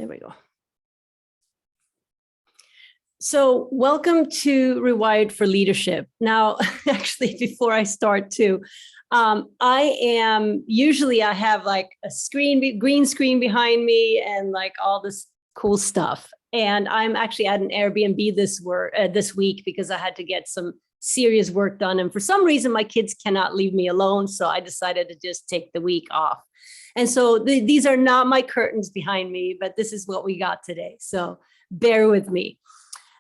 There we go. So welcome to Rewired for Leadership. Now, actually, before I start too, I have like a green screen behind me and like all this cool stuff. And I'm actually at an Airbnb this week because I had to get some serious work done. And for some reason, my kids cannot leave me alone. So I decided to just take the week off. And so these are not my curtains behind me, but this is what we got today. So bear with me.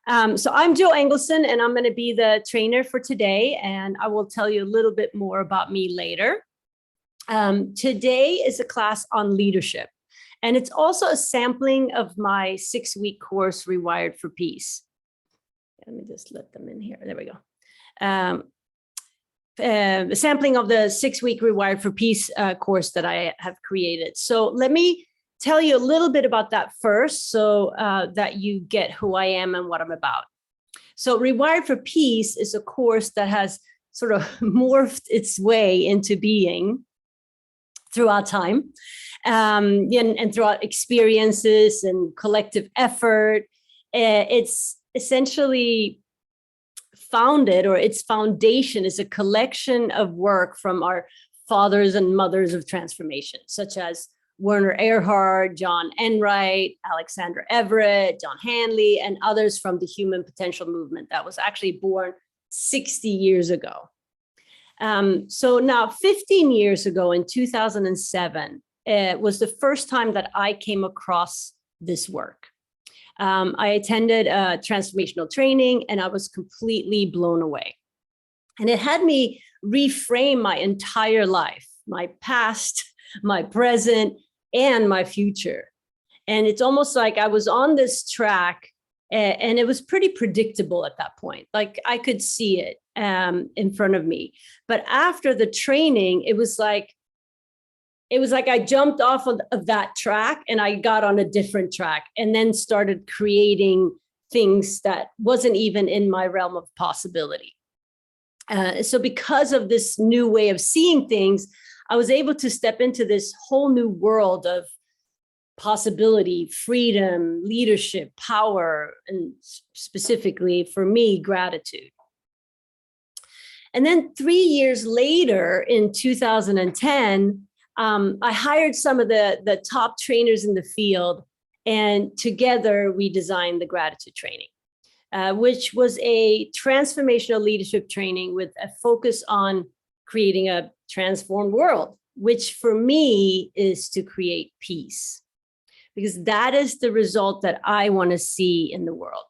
So I'm Jo Englesson, and I'm going to be the trainer for today, and I will tell you a little bit more about me later. Today is a class on leadership, and it's also a sampling of my 6-week course, Rewired for Peace. Let me just let them in here. There we go. The sampling of the 6-week Rewired for Peace course that I have created. So let me tell you a little bit about that first so that you get who I am and what I'm about. So Rewired for Peace is a course that has sort of morphed its way into being throughout time and throughout experiences and collective effort. It's essentially founded, or its foundation is a collection of work from our fathers and mothers of transformation, such as Werner Erhard, John Enright, Alexander Everett, John Hanley, and others from the human potential movement that was actually born 60 years ago. So now 15 years ago in 2007, was the first time that I came across this work. I attended a transformational training and I was completely blown away. And it had me reframe my entire life, my past, my present, and my future. And it's almost like I was on this track and it was pretty predictable at that point. Like I could see it in front of me. But after the training, it was like I jumped off of that track and I got on a different track and then started creating things that wasn't even in my realm of possibility. So because of this new way of seeing things, I was able to step into this whole new world of possibility, freedom, leadership, power, and specifically for me, gratitude. And then 3 years later, in 2010, I hired some of the top trainers in the field, and together we designed the gratitude training, which was a transformational leadership training with a focus on creating a transformed world, which for me is to create peace, because that is the result that I want to see in the world.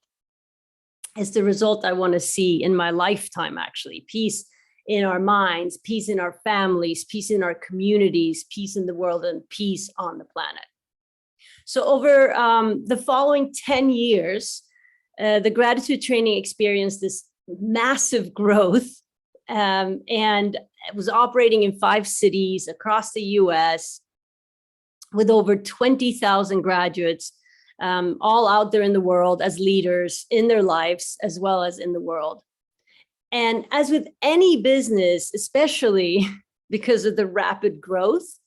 It's the result I want to see in my lifetime, actually. Peace in our minds, peace in our families, peace in our communities, peace in the world, and peace on the planet. So over the following 10 years, the gratitude training experienced this massive growth. And it was operating in 5 cities across the US with over 20,000 graduates, all out there in the world as leaders in their lives as well as in the world. And as with any business, especially because of the rapid growth,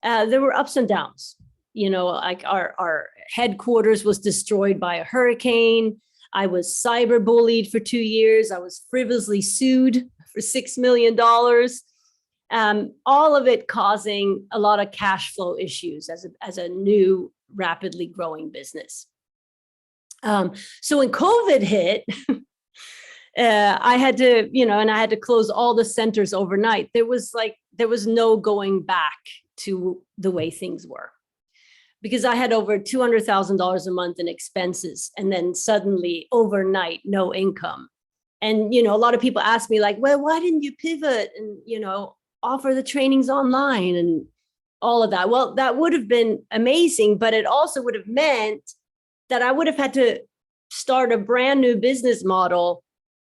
there were ups and downs. You know, like our headquarters was destroyed by a hurricane. I was cyberbullied for 2 years. I was frivolously sued for $6 million. All of it causing a lot of cash flow issues as a new, rapidly growing business. So when COVID hit, I had to, and I had to close all the centers overnight. There was no going back to the way things were, because I had over $200,000 a month in expenses, and then suddenly overnight, no income. And, a lot of people ask me like, well, why didn't you pivot and, offer the trainings online and all of that? Well, that would have been amazing, but it also would have meant that I would have had to start a brand new business model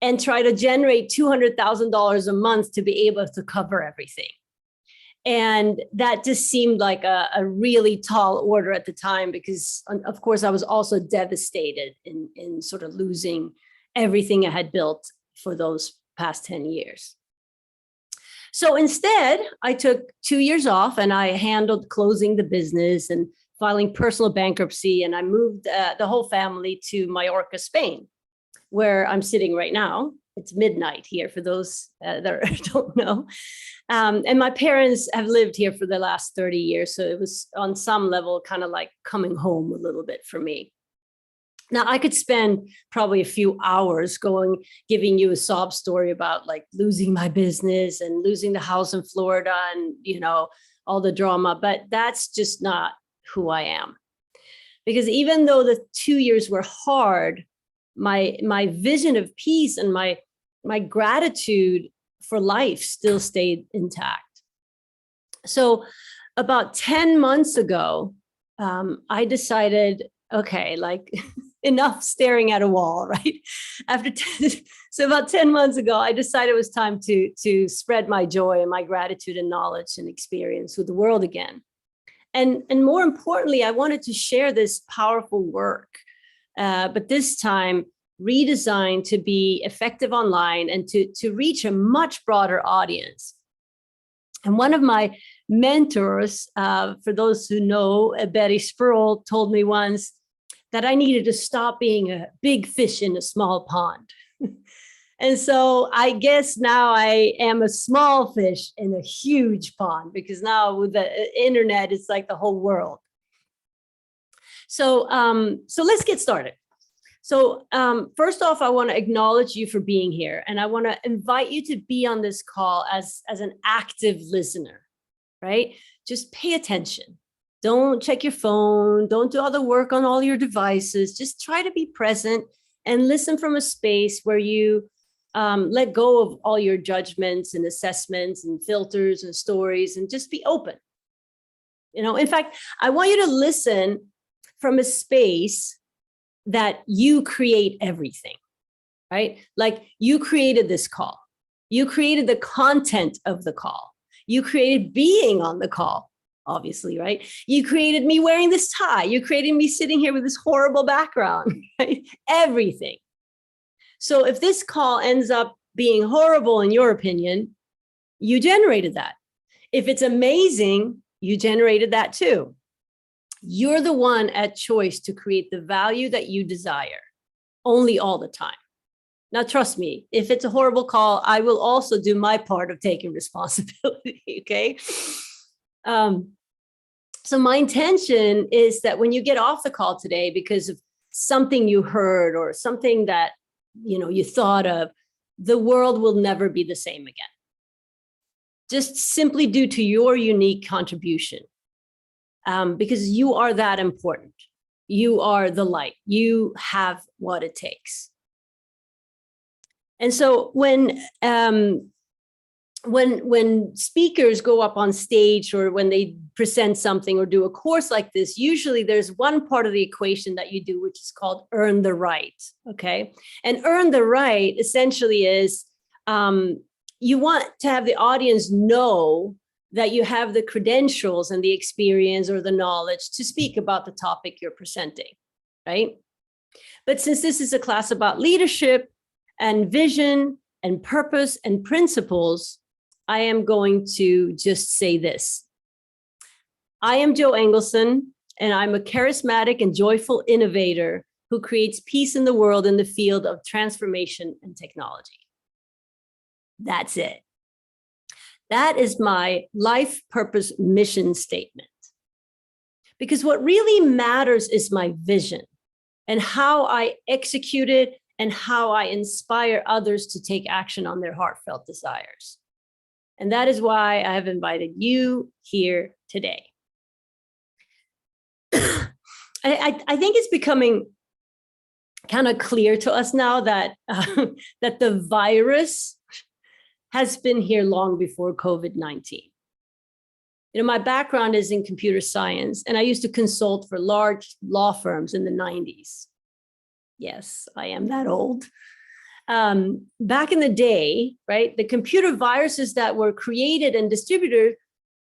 and try to generate $200,000 a month to be able to cover everything. And that just seemed like a really tall order at the time, because of course I was also devastated in sort of losing everything I had built for those past 10 years. So instead, I took 2 years off and I handled closing the business and filing personal bankruptcy, and I moved the whole family to Mallorca, Spain, where I'm sitting right now. It's midnight here for those that don't know. And my parents have lived here for the last 30 years. So it was on some level kind of like coming home a little bit for me. Now, I could spend probably a few hours giving you a sob story about like losing my business and losing the house in Florida and, all the drama, but that's just not who I am. Because even though the 2 years were hard, my vision of peace and my gratitude for life still stayed intact. So about 10 months ago, I decided, okay, like enough staring at a wall, right? So about 10 months ago, I decided it was time to spread my joy and my gratitude and knowledge and experience with the world again. And more importantly, I wanted to share this powerful work, but this time redesigned to be effective online and to reach a much broader audience. And one of my mentors, for those who know, Betty Spurl, told me once that I needed to stop being a big fish in a small pond. And so I guess now I am a small fish in a huge pond, because now with the internet, it's like the whole world. So let's get started. So first off, I want to acknowledge you for being here. And I want to invite you to be on this call as an active listener, right? Just pay attention. Don't check your phone. Don't do all the work on all your devices. Just try to be present and listen from a space where you let go of all your judgments and assessments and filters and stories, and just be open. In fact, I want you to listen from a space that you create everything, right? Like you created this call. You created the content of the call. You created being on the call, obviously, right? You created me wearing this tie. You created me sitting here with this horrible background, right? Everything. So if this call ends up being horrible in your opinion, you generated that. If it's amazing, you generated that too. You're the one at choice to create the value that you desire, only all the time. Now, trust me, if it's a horrible call, I will also do my part of taking responsibility, okay? So my intention is that when you get off the call today because of something you heard or something that you thought of, the world will never be the same again. Just simply due to your unique contribution. Because you are that important. You are the light. You have what it takes. And so when speakers go up on stage or when they present something or do a course like this, usually there's one part of the equation that you do, which is called earn the right. Okay. And earn the right essentially is you want to have the audience know that you have the credentials and the experience or the knowledge to speak about the topic you're presenting, right? But since this is a class about leadership and vision and purpose and principles, I am going to just say this. I am Jo Englesson, and I'm a charismatic and joyful innovator who creates peace in the world in the field of transformation and technology. That's it. That is my life purpose mission statement. Because what really matters is my vision and how I execute it and how I inspire others to take action on their heartfelt desires. And that is why I have invited you here today. I think it's becoming kind of clear to us now that, that the virus has been here long before COVID-19. My background is in computer science, and I used to consult for large law firms in the 90s. Yes, I am that old. Back in the day, right, the computer viruses that were created and distributed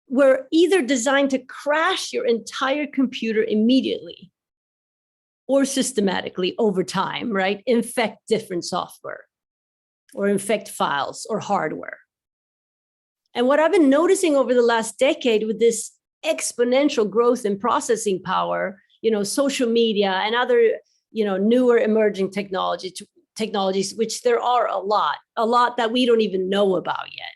were either designed to crash your entire computer immediately or systematically over time, right, infect different software or infect files or hardware. And what I've been noticing over the last decade with this exponential growth in processing power, social media and other, newer emerging technologies, which there are a lot that we don't even know about yet,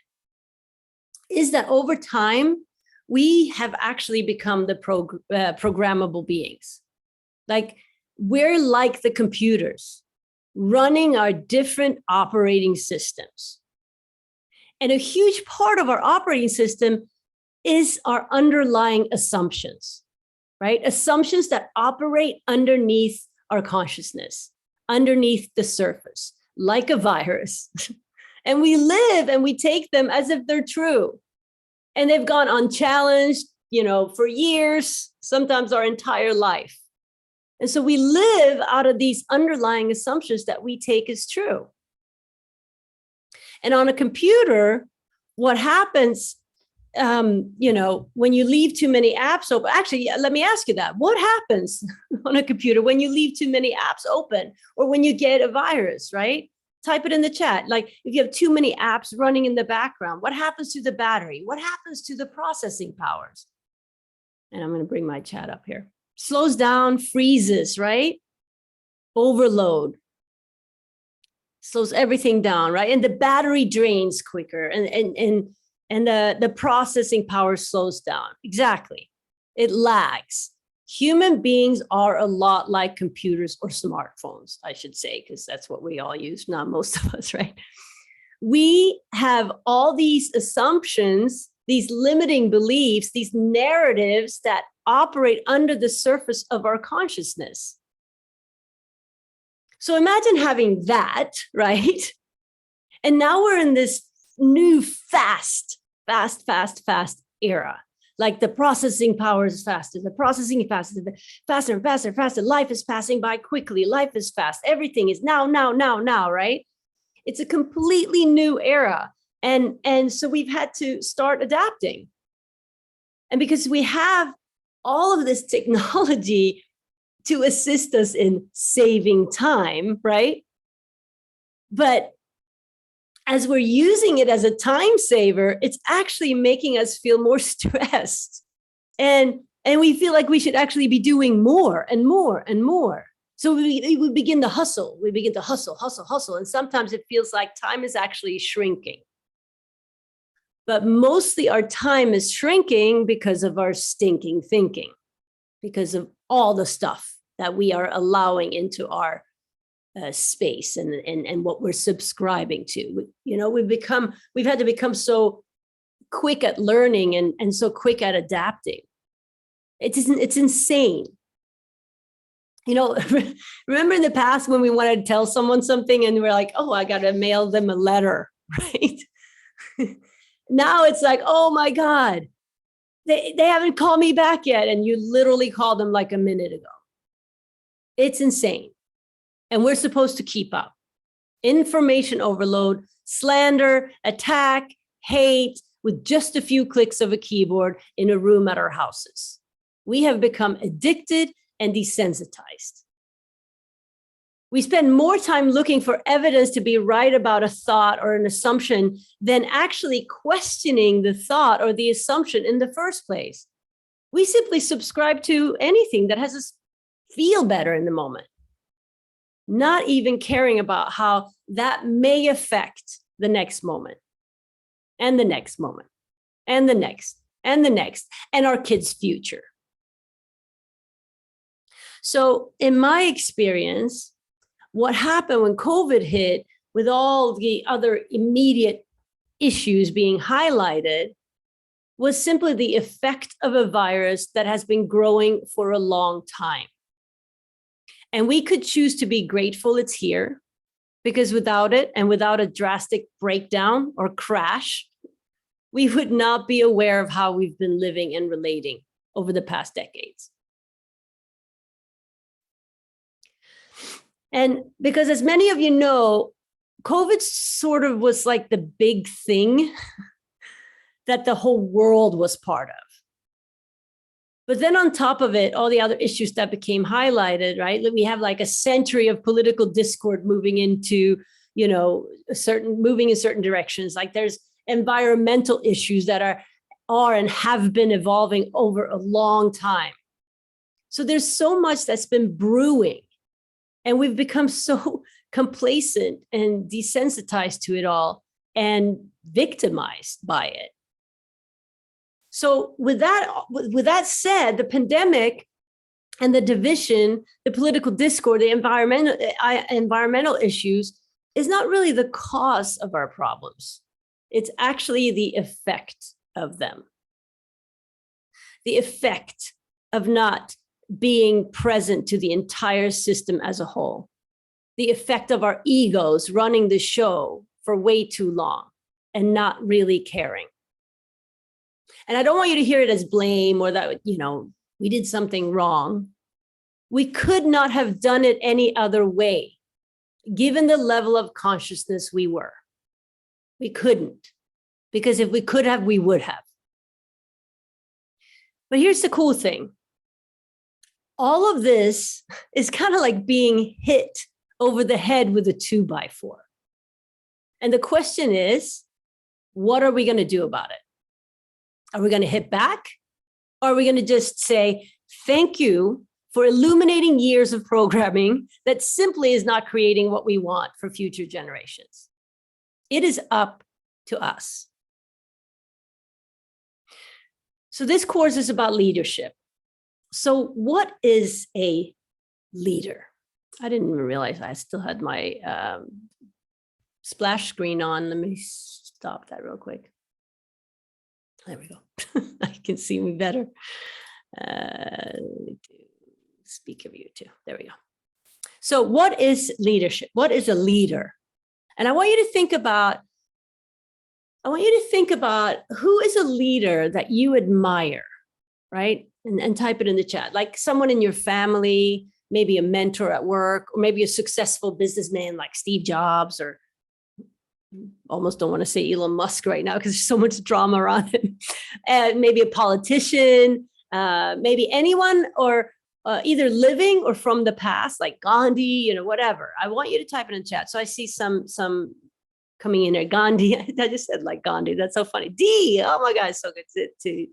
is that over time, we have actually become the programmable beings. Like, we're like the computers running our different operating systems. And a huge part of our operating system is our underlying assumptions, right? Assumptions that operate underneath our consciousness, underneath the surface, like a virus. And we live and we take them as if they're true. And they've gone unchallenged, for years, sometimes our entire life. And so we live out of these underlying assumptions that we take as true. And on a computer, what happens, when you leave too many apps open, actually, let me ask you that. What happens on a computer when you leave too many apps open or when you get a virus, right? Type it in the chat. Like, if you have too many apps running in the background, what happens to the battery? What happens to the processing powers? And I'm going to bring my chat up here. Slows down, freezes, right? Overload. Slows everything down, right? And the battery drains quicker and the processing power slows down. Exactly. It lags. Human beings are a lot like computers or smartphones, I should say, because that's what we all use, not most of us, right? We have all these assumptions, these limiting beliefs, these narratives that operate under the surface of our consciousness. So imagine having that, right? And now we're in this new fast era. Like, the processing power is faster, the processing is faster, faster. Life is passing by quickly. Life is fast. Everything is now, right? It's a completely new era. And so we've had to start adapting. And because we have all of this technology to assist us in saving time, right? But as we're using it as a time saver, it's actually making us feel more stressed. And we feel like we should actually be doing more and more and more. So we begin to hustle. We begin to hustle. And sometimes it feels like time is actually shrinking. But mostly our time is shrinking because of our stinking thinking, because of all the stuff that we are allowing into our space and what we're subscribing to. We've had to become so quick at learning and so quick at adapting. It's insane. Remember in the past when we wanted to tell someone something and we're like, oh, I got to mail them a letter, right? Now it's like, oh my God, they haven't called me back yet. And you literally called them like a minute ago. It's insane. And we're supposed to keep up. Information overload, slander, attack, hate, with just a few clicks of a keyboard in a room at our houses. We have become addicted and desensitized. We spend more time looking for evidence to be right about a thought or an assumption than actually questioning the thought or the assumption in the first place. We simply subscribe to anything that has us feel better in the moment, not even caring about how that may affect the next moment and the next moment and the next and the next and our kids' future. So in my experience, what happened when COVID hit, with all the other immediate issues being highlighted, was simply the effect of a virus that has been growing for a long time. And we could choose to be grateful it's here, because without it and without a drastic breakdown or crash, we would not be aware of how we've been living and relating over the past decades. And because, as many of you know, COVID sort of was like the big thing that the whole world was part of. But then on top of it, all the other issues that became highlighted, right? We have like a century of political discord moving into, moving in certain directions. Like, there's environmental issues that are are and have been evolving over a long time. So there's so much that's been brewing, and we've become so complacent and desensitized to it all and victimized by it. So with that said, the pandemic and the division, the political discord, the environmental issues is not really the cause of our problems. It's actually the effect of them. The effect of not being present to the entire system as a whole. The effect of our egos running the show for way too long and not really caring. And I don't want you to hear it as blame or that, we did something wrong. We could not have done it any other way, given the level of consciousness we were. We couldn't, because if we could have, we would have. But here's the cool thing. All of this is kind of like being hit over the head with a 2x4. And the question is, what are we going to do about it? Are we going to hit back? Or are we going to just say, thank you for illuminating years of programming that simply is not creating what we want for future generations? It is up to us. So this course is about leadership. So what is a leader? I didn't even realize I still had my splash screen on. Let me stop that real quick. There we go. I can see me better. Speak of you too. There we go. So what is leadership? What is a leader? And I want you to think about who is a leader that you admire, right? And type it in the chat, like someone in your family, maybe a mentor at work, or maybe a successful businessman like Steve Jobs, or almost don't want to say Elon Musk right now because there's so much drama around him. Maybe a politician, maybe anyone, or either living or from the past, like Gandhi, whatever. I want you to type it in the chat. So I see some coming in there. Gandhi, I just said like Gandhi. That's so funny. D, oh my God, it's so good to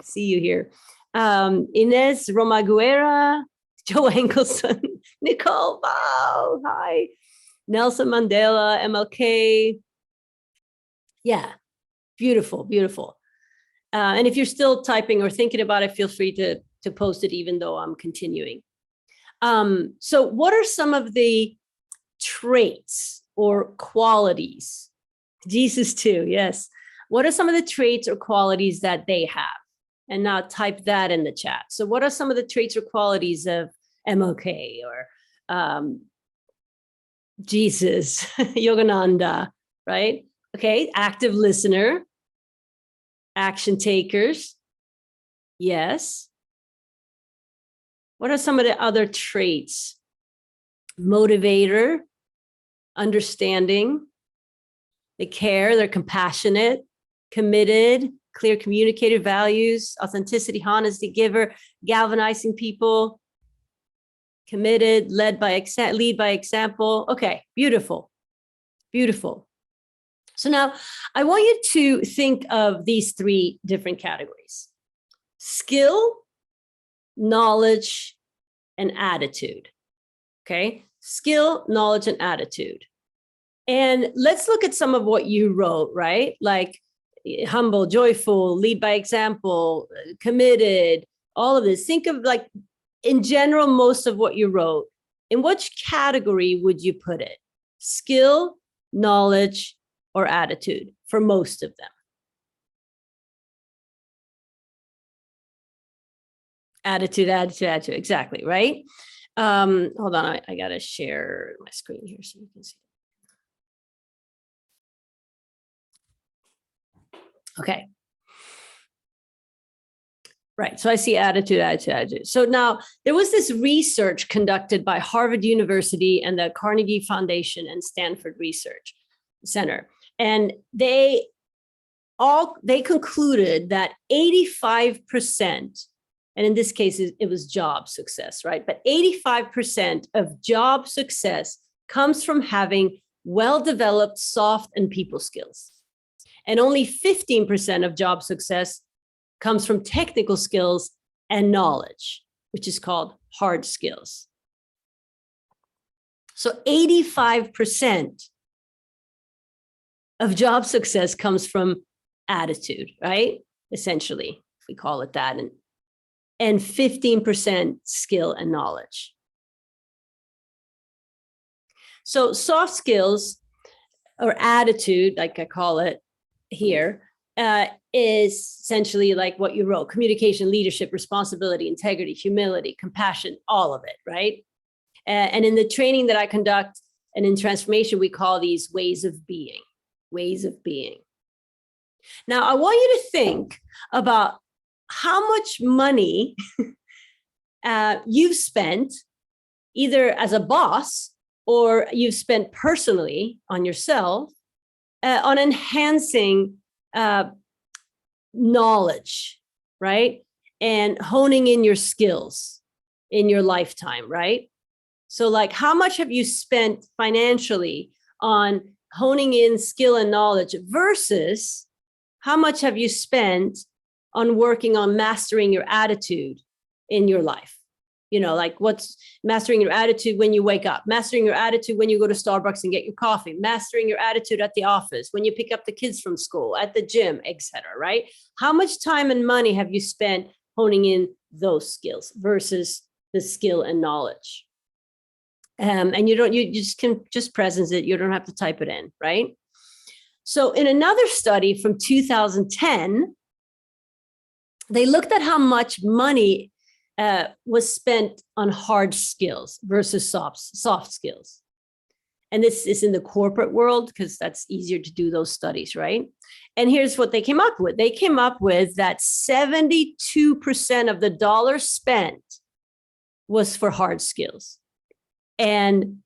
see you here. Inez Romaguera, Jo Englesson, Nicole, wow, hi. Nelson Mandela, MLK. Yeah, beautiful, beautiful. And if you're still typing or thinking about it, feel free to post it, even though I'm continuing. So what are some of the traits or qualities? Jesus too, yes. What are some of the traits or qualities that they have? And now type that in the chat. So what are some of the traits or qualities of MLK or Jesus, Yogananda, right? Okay, active listener, action takers, yes. What are some of the other traits? Motivator, understanding, they care, they're compassionate, committed, clear communicator, values, authenticity, honesty, giver, galvanizing people, committed, lead by example. Okay, beautiful, beautiful. So now I want you to think of these three different categories: skill, knowledge, and attitude. Okay, skill, knowledge, and attitude. And let's look at some of what you wrote, right? Like humble, joyful, lead by example, committed, all of this. Think of like, in general, most of what you wrote, in which category would you put it? Skill, knowledge, or attitude for most of them? Attitude, exactly, right? Hold on, I gotta share my screen here so you can see. Okay. Right. So I see attitude. So now there was this research conducted by Harvard University and the Carnegie Foundation and Stanford Research Center. And they concluded that 85%, and in this case, it was job success, right? But 85% of job success comes from having well-developed soft and people skills. And only 15% of job success comes from technical skills and knowledge, which is called hard skills. So 85% of job success comes from attitude, right? Essentially, if we call it that, and 15% skill and knowledge. So soft skills or attitude, like I call it here, is essentially like what you wrote: communication, leadership, responsibility, integrity, humility, compassion, all of it, right? And in the training that I conduct and in transformation, we call these ways of being. Now, I want you to think about how much money you've spent either as a boss or you've spent personally on yourself on enhancing knowledge, right? And honing in your skills in your lifetime, right? So like, how much have you spent financially on honing in skill and knowledge versus how much have you spent on working on mastering your attitude in your life? You know, like what's mastering your attitude when you wake up, mastering your attitude when you go to Starbucks and get your coffee, mastering your attitude at the office, when you pick up the kids from school, at the gym, etc. Right? How much time and money have you spent honing in those skills versus the skill and knowledge? And you just can just presence it. You don't have to type it in, right? So in another study from 2010, they looked at how much money was spent on hard skills versus soft skills. And this is in the corporate world because that's easier to do those studies, right? And here's what they came up with. They came up with that 72% of the dollars spent was for hard skills and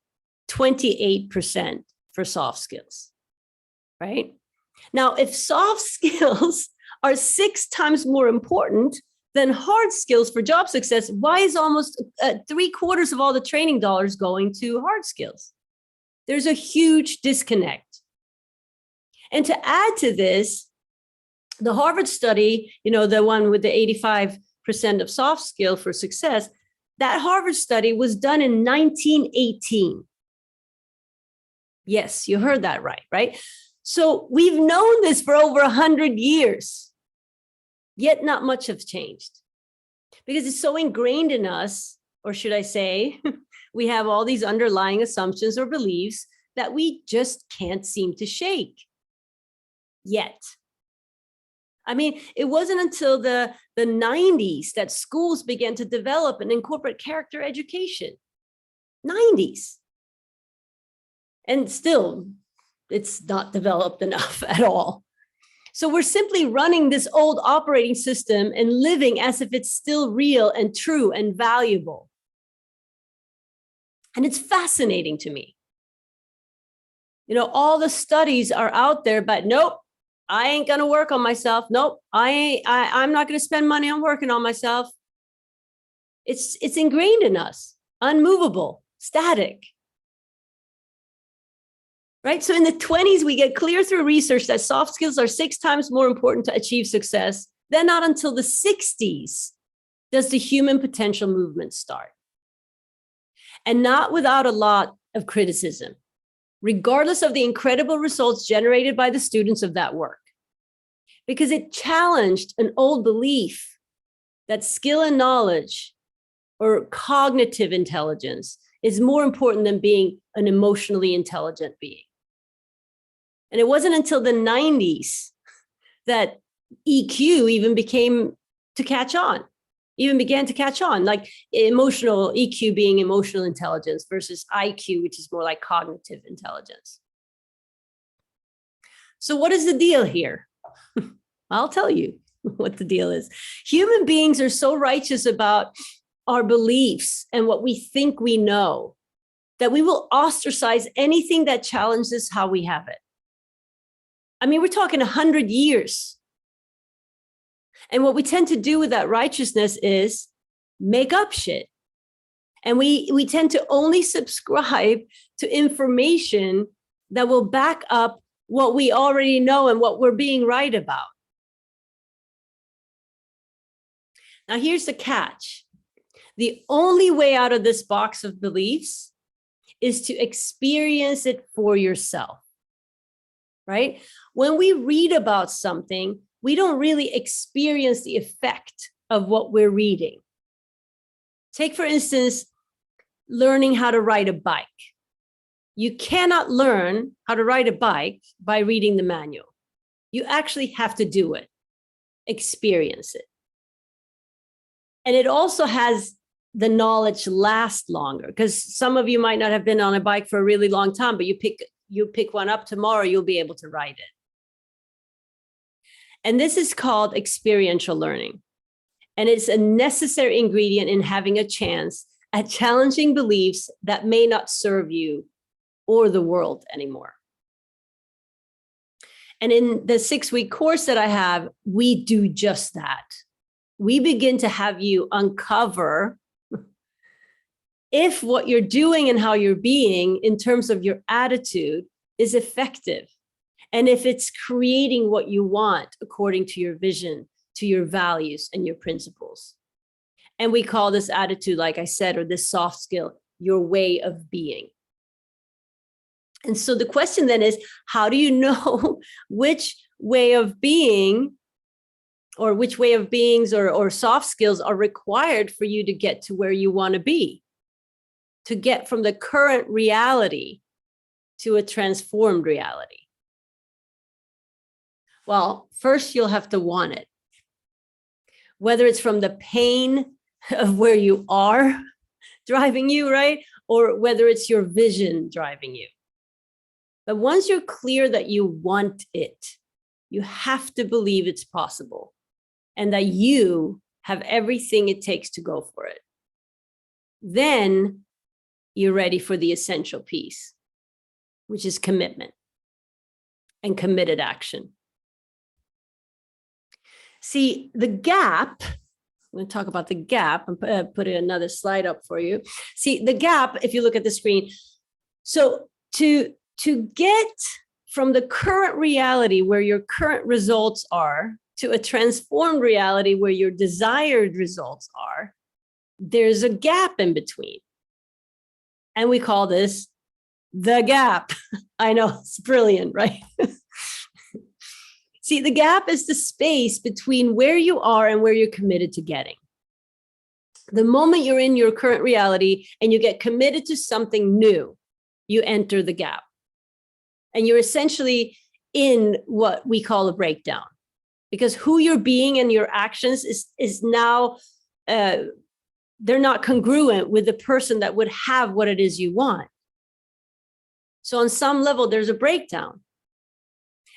28% for soft skills, right? Now, if soft skills are 6 times more important than hard skills for job success, why is almost 3/4 of all the training dollars going to hard skills? There's a huge disconnect. And to add to this, the Harvard study, you know, the one with the 85% of soft skill for success, that Harvard study was done in 1918. Yes, you heard that right? So we've known this for over 100 years, yet not much has changed because it's so ingrained in us, or should I say, we have all these underlying assumptions or beliefs that we just can't seem to shake yet. I mean, it wasn't until the 90s that schools began to develop and incorporate character education. 90s. And still, it's not developed enough at all. So we're simply running this old operating system and living as if it's still real and true and valuable. And it's fascinating to me. You know, all the studies are out there, but nope, I ain't going to work on myself. Nope, I'm not going to spend money on working on myself. It's ingrained in us, unmovable, static. Right? So in the 20s, we get clear through research that soft skills are 6 times more important to achieve success. Then not until the 60s does the human potential movement start. And not without a lot of criticism, regardless of the incredible results generated by the students of that work, because it challenged an old belief that skill and knowledge or cognitive intelligence is more important than being an emotionally intelligent being. And it wasn't until the 90s that EQ even began to catch on, like emotional EQ being emotional intelligence versus IQ, which is more like cognitive intelligence. So what is the deal here? I'll tell you what the deal is. Human beings are so righteous about our beliefs and what we think we know that we will ostracize anything that challenges how we have it. I mean, we're talking 100 years. And what we tend to do with that righteousness is make up shit. And we tend to only subscribe to information that will back up what we already know and what we're being right about. Now, here's the catch. The only way out of this box of beliefs is to experience it for yourself, right? When we read about something, we don't really experience the effect of what we're reading. Take, for instance, learning how to ride a bike. You cannot learn how to ride a bike by reading the manual. You actually have to do it, experience it. And it also has the knowledge last longer, because some of you might not have been on a bike for a really long time, but you pick one up tomorrow, you'll be able to ride it. And this is called experiential learning. And it's a necessary ingredient in having a chance at challenging beliefs that may not serve you or the world anymore. And in the 6-week course that I have, we do just that. We begin to have you uncover if what you're doing and how you're being in terms of your attitude is effective, and if it's creating what you want according to your vision, to your values and your principles. And we call this attitude, like I said, or this soft skill, your way of being. And so the question then is, how do you know which way of being or which way of beings or soft skills are required for you to get to where you want to be, to get from the current reality to a transformed reality? Well, first you'll have to want it. Whether it's from the pain of where you are driving you, right? Or whether it's your vision driving you. But once you're clear that you want it, you have to believe it's possible and that you have everything it takes to go for it. Then you're ready for the essential piece, which is commitment and committed action. See, the gap, I'm going to talk about the gap and put another slide up for you. See, the gap, if you look at the screen, so to get from the current reality where your current results are to a transformed reality where your desired results are, there's a gap in between. And we call this the gap. I know, it's brilliant, right? See, the gap is the space between where you are and where you're committed to getting. The moment you're in your current reality and you get committed to something new, you enter the gap. And you're essentially in what we call a breakdown, because who you're being and your actions is now, they're not congruent with the person that would have what it is you want. So on some level, there's a breakdown.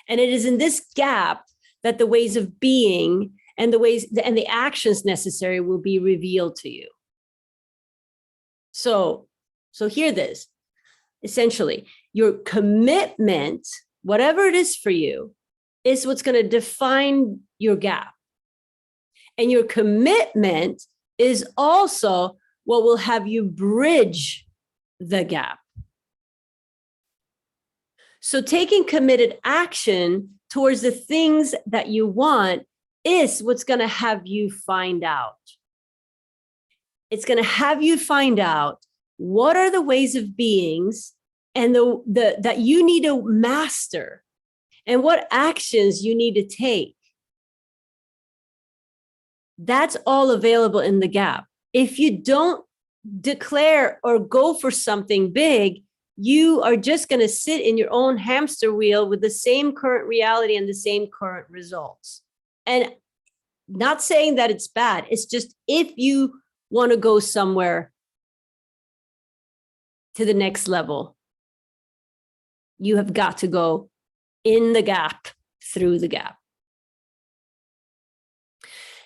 And it is in this gap that the ways of being and the ways and the actions necessary will be revealed to you. So hear this. Essentially, your commitment, whatever it is for you, is what's going to define your gap. And your commitment is also what will have you bridge the gap. So taking committed action towards the things that you want is what's going to have you find out. It's going to have you find out what are the ways of beings and that you need to master and what actions you need to take. That's all available in the gap. If you don't declare or go for something big, you are just going to sit in your own hamster wheel with the same current reality and the same current results. And not saying that it's bad. It's just if you want to go somewhere to the next level, you have got to go in the gap, through the gap.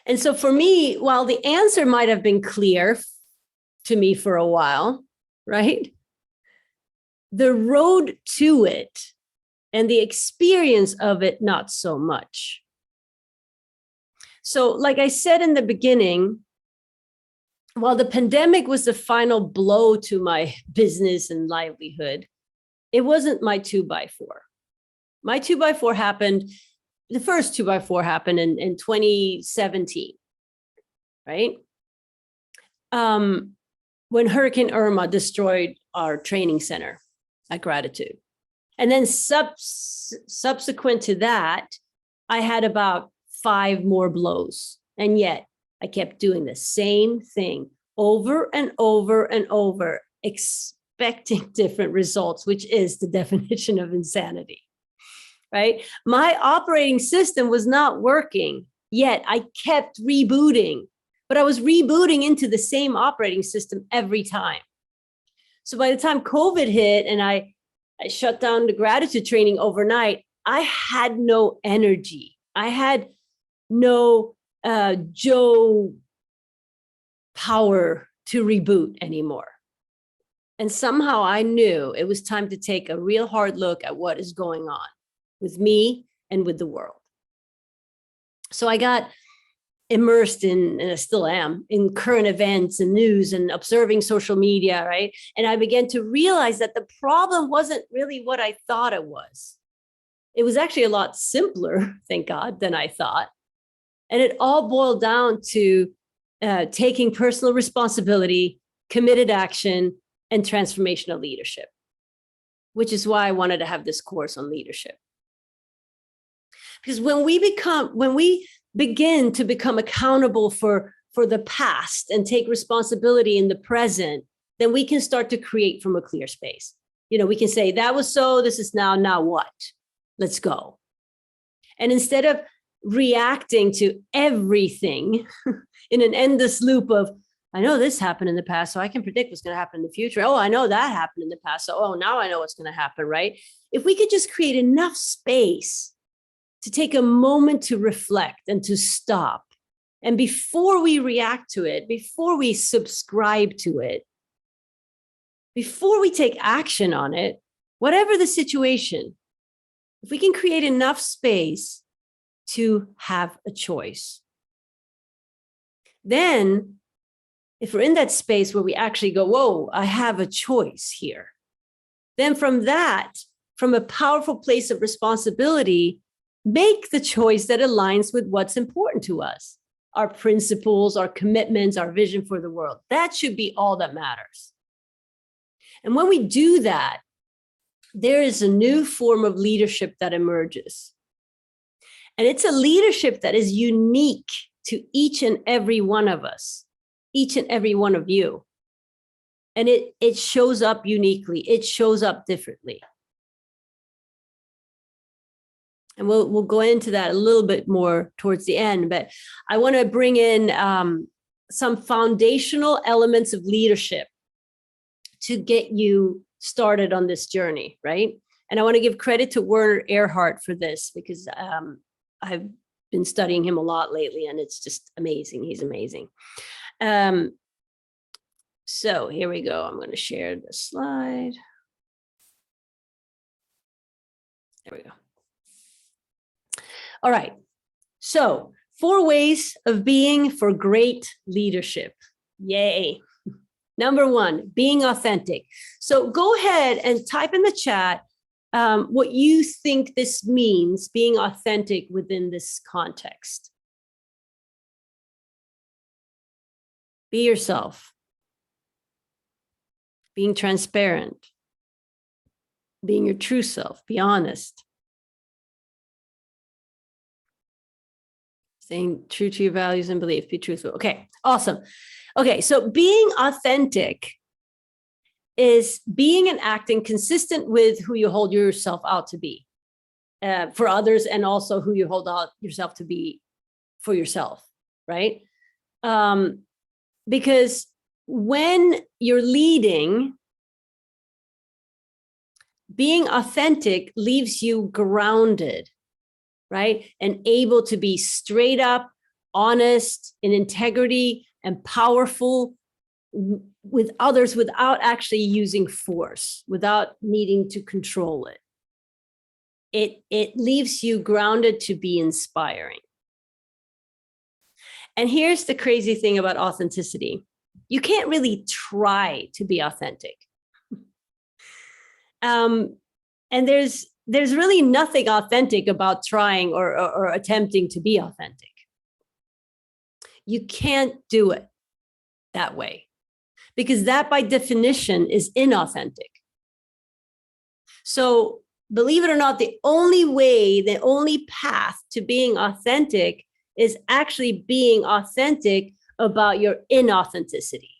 And so for me, while the answer might have been clear to me for a while, right? The road to it and the experience of it, not so much. So like I said in the beginning, while the pandemic was the final blow to my business and livelihood, it wasn't my 2x4. My 2x4 happened, the first 2x4 happened in 2017, right? When Hurricane Irma destroyed our training center at Gratitude. And then subsequent to that, I had about 5 more blows. And yet I kept doing the same thing over and over and over, expecting different results, which is the definition of insanity, right? My operating system was not working, yet I kept rebooting, but I was rebooting into the same operating system every time. So by the time COVID hit and I shut down the gratitude training overnight, I had no energy. I had no Jo power to reboot anymore. And somehow I knew it was time to take a real hard look at what is going on with me and with the world. So I got immersed in, and I still am, in current events and news and observing social media, right? And I began to realize that the problem wasn't really what I thought it was. It was actually a lot simpler, thank God, than I thought. And it all boiled down to taking personal responsibility, committed action, and transformational leadership, which is why I wanted to have this course on leadership. Because when we begin to become accountable for the past and take responsibility in the present, then we can start to create from a clear space. You know, we can say, that was so, this is now what? Let's go. And instead of reacting to everything in an endless loop of, I know this happened in the past, so I can predict what's going to happen in the future. Oh, I know that happened in the past, so now I know what's going to happen, right? If we could just create enough space to take a moment to reflect and to stop. And before we react to it, before we subscribe to it, before we take action on it, whatever the situation, if we can create enough space to have a choice, then if we're in that space where we actually go, whoa, I have a choice here, then from a powerful place of responsibility, make the choice that aligns with what's important to us, our principles, our commitments, our vision for the world. That should be all that matters. And when we do that, there is a new form of leadership that emerges. And it's a leadership that is unique to each and every one of us, each and every one of you. And it shows up uniquely. It shows up differently. And we'll go into that a little bit more towards the end, but I want to bring in some foundational elements of leadership to get you started on this journey, right? And I want to give credit to Werner Erhard for this, because I've been studying him a lot lately, and it's just amazing. He's amazing. So here we go. I'm going to share the slide. There we go. All right. So 4 ways of being for great leadership. Yay. Number 1, being authentic. So go ahead and type in the chat what you think this means, being authentic within this context. Be yourself. Being transparent. Being your true self. Be honest. Staying true to your values and beliefs. Be truthful. Okay, awesome. Okay, so being authentic is being and acting consistent with who you hold yourself out to be for others, and also who you hold out yourself to be for yourself, right? Because when you're leading, being authentic leaves you grounded, right? And able to be straight up, honest, in integrity, and powerful with others without actually using force, without needing to control it. It leaves you grounded to be inspiring. And here's the crazy thing about authenticity. You can't really try to be authentic. And there's there's really nothing authentic about trying or attempting to be authentic. You can't do it that way, because that by definition is inauthentic. So believe it or not, the only way, the only path to being authentic is actually being authentic about your inauthenticity,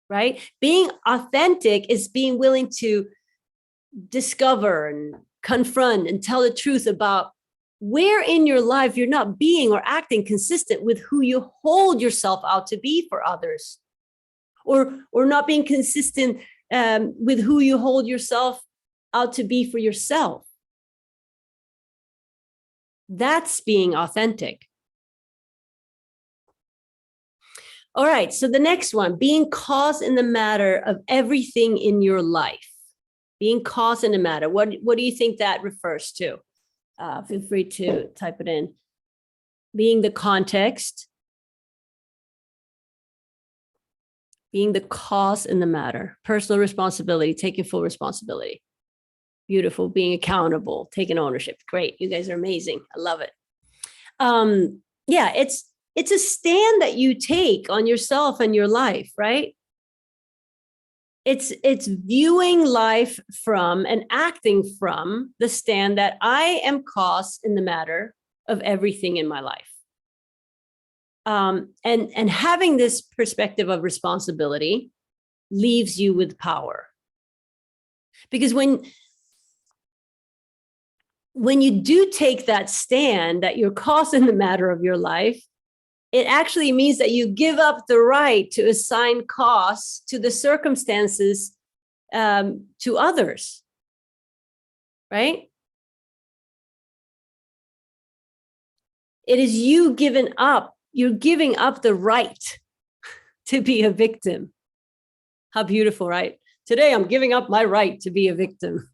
right? Being authentic is being willing to discover and confront and tell the truth about where in your life you're not being or acting consistent with who you hold yourself out to be for others, or not being consistent with who you hold yourself out to be for yourself. That's being authentic. All right, so the next one, being cause in the matter of everything in your life. Being cause in the matter. What do you think that refers to? Feel free to type it in. Being the context. Being the cause in the matter. Personal responsibility, taking full responsibility. Beautiful. Being accountable, taking ownership. Great. You guys are amazing. I love it. Yeah, it's a stand that you take on yourself and your life, right? It's viewing life from and acting from the stand that I am cause in the matter of everything in my life. And having this perspective of responsibility leaves you with power. Because when you do take that stand that you're cause in the matter of your life, it actually means that you give up the right to assign cause to the circumstances to others, right? It is you're giving up the right to be a victim. How beautiful, right? Today, I'm giving up my right to be a victim.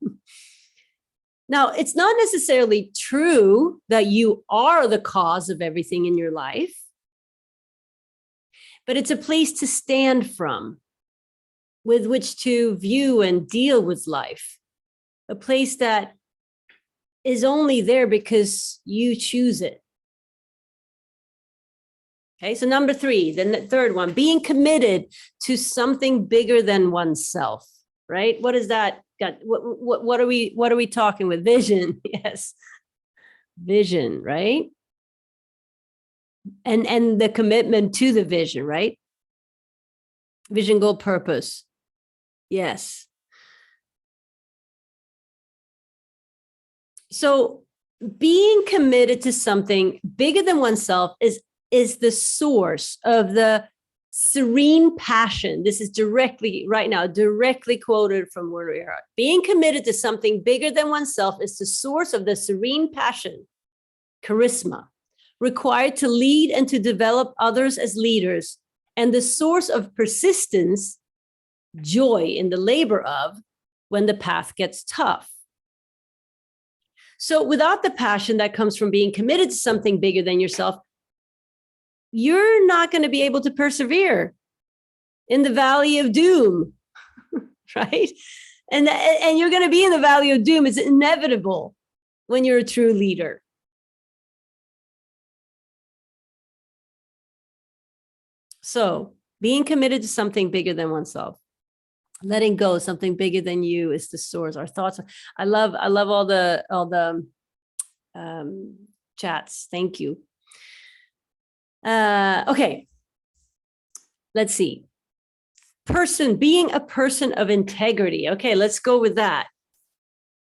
Now, it's not necessarily true that you are the cause of everything in your life, but it's a place to stand from, with which to view and deal with life. A place that is only there because you choose it. Okay, so number 3, the third one, being committed to something bigger than oneself, right? What is that? What are we talking with? Vision, yes. Vision, right? And the commitment to the vision, right? Vision, goal, purpose. Yes. So being committed to something bigger than oneself is the source of the serene passion. This is directly quoted from where we are. Being committed to something bigger than oneself is the source of the serene passion, charisma, required to lead and to develop others as leaders, and the source of persistence, joy in the labor of, when the path gets tough. So without the passion that comes from being committed to something bigger than yourself, you're not going to be able to persevere in the valley of doom, right? And you're going to be in the valley of doom. It's inevitable when you're a true leader. So being committed to something bigger than oneself, letting go of something bigger than you is the source. Our thoughts. I love all the chats. Thank you. Okay. Let's see. Being a person of integrity. Okay, let's go with that.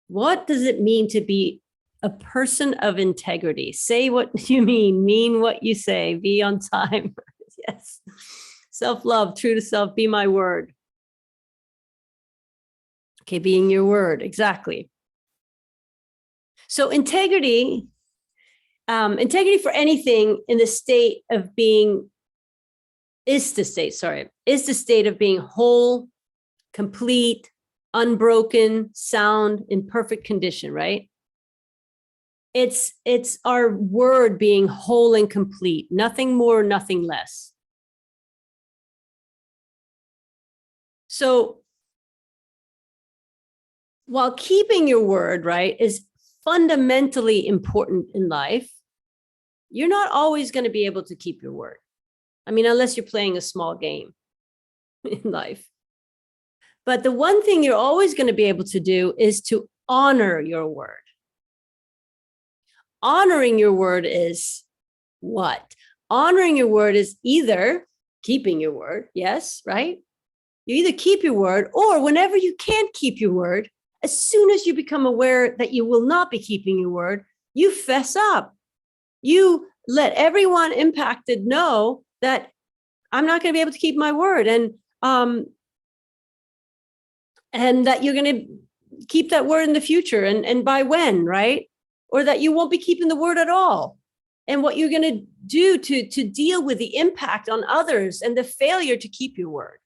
What does it mean to be a person of integrity? Say what you mean what you say, be on time. Yes. Self-love, true to self, be my word. Okay, being your word, exactly. So integrity for anything in the state of being is the state of being whole, complete, unbroken, sound, in perfect condition, right? It's our word being whole and complete, nothing more, nothing less. So while keeping your word, right, is fundamentally important in life, you're not always going to be able to keep your word. I mean, unless you're playing a small game in life. But the one thing you're always going to be able to do is to honor your word. Honoring your word is what? Honoring your word is either keeping your word, yes, right? You either keep your word, or whenever you can't keep your word, as soon as you become aware that you will not be keeping your word, you fess up. You let everyone impacted know that I'm not going to be able to keep my word, and that you're going to keep that word in the future, and by when, right? Or that you won't be keeping the word at all. And what you're going to do to deal with the impact on others and the failure to keep your word.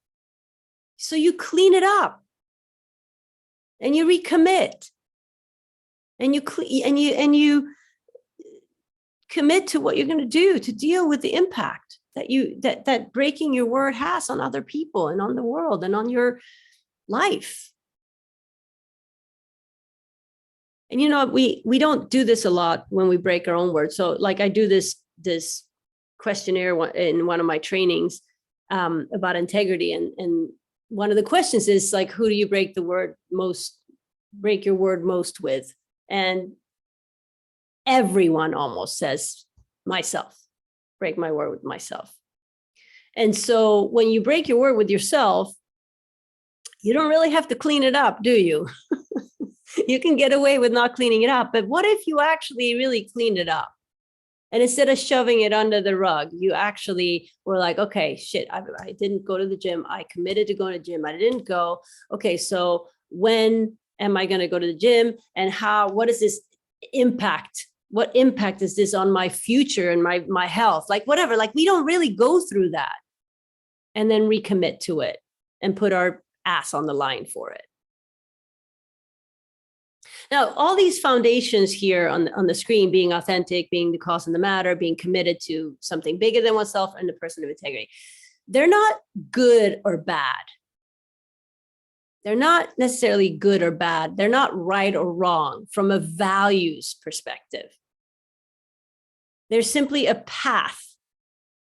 So you clean it up, and you recommit, and you commit to what you're going to do to deal with the impact that breaking your word has on other people and on the world and on your life. And we don't do this a lot when we break our own word. So like I do this questionnaire in one of my trainings about integrity, and one of the questions is like, who do you break your word most with? And everyone almost says myself. Break my word with myself. And so when you break your word with yourself, you don't really have to clean it up, do you? You can get away with not cleaning it up. But what if you actually really cleaned it up? And instead of shoving it under the rug, you actually were like, okay, shit, I didn't go to the gym. I committed to going to the gym. I didn't go. Okay, so when am I going to go to the gym? And what is this impact? What impact is this on my future and my health? Like whatever, like we don't really go through that and then recommit to it and put our ass on the line for it. Now, all these foundations here on the screen, being authentic, being the cause and the matter, being committed to something bigger than oneself, and the person of integrity, they're not good or bad. They're not necessarily good or bad. They're not right or wrong from a values perspective. They're simply a path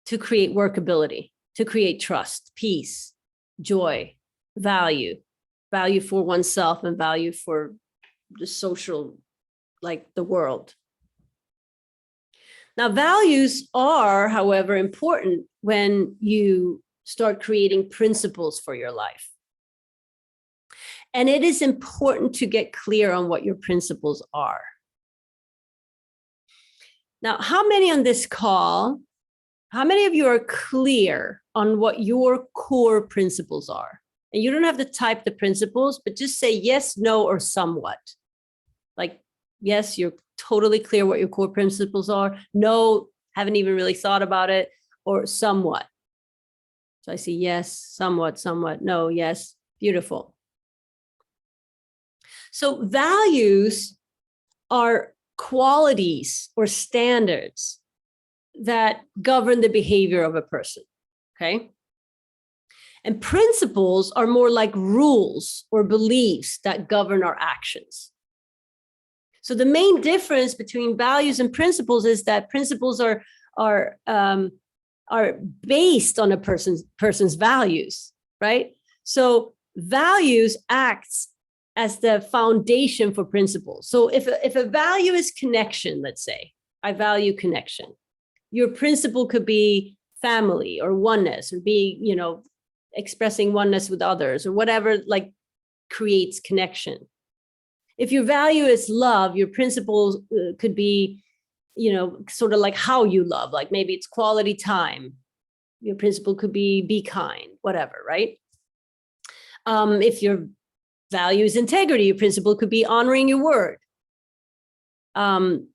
to create workability, to create trust, peace, joy, value for oneself and value for the social, like the world. Now, values are, however, important when you start creating principles for your life. And it is important to get clear on what your principles are. Now, how many on this call, how many of you are clear on what your core principles are? And you don't have to type the principles, but just say yes, no, or somewhat. Like, yes, you're totally clear what your core principles are. No, haven't even really thought about it, or somewhat. So I see yes, somewhat, no, yes, beautiful. So values are qualities or standards that govern the behavior of a person, okay? And principles are more like rules or beliefs that govern our actions. So the main difference between values and principles is that principles are based on a person's values, right? So values acts as the foundation for principles. So if a value is connection, let's say, I value connection. Your principle could be family or oneness, or be, expressing oneness with others, or whatever like creates connection. If your value is love, your principles could be, sort of like how you love, like maybe it's quality time. Your principle could be kind, whatever, right? If your value is integrity, your principle could be honoring your word. And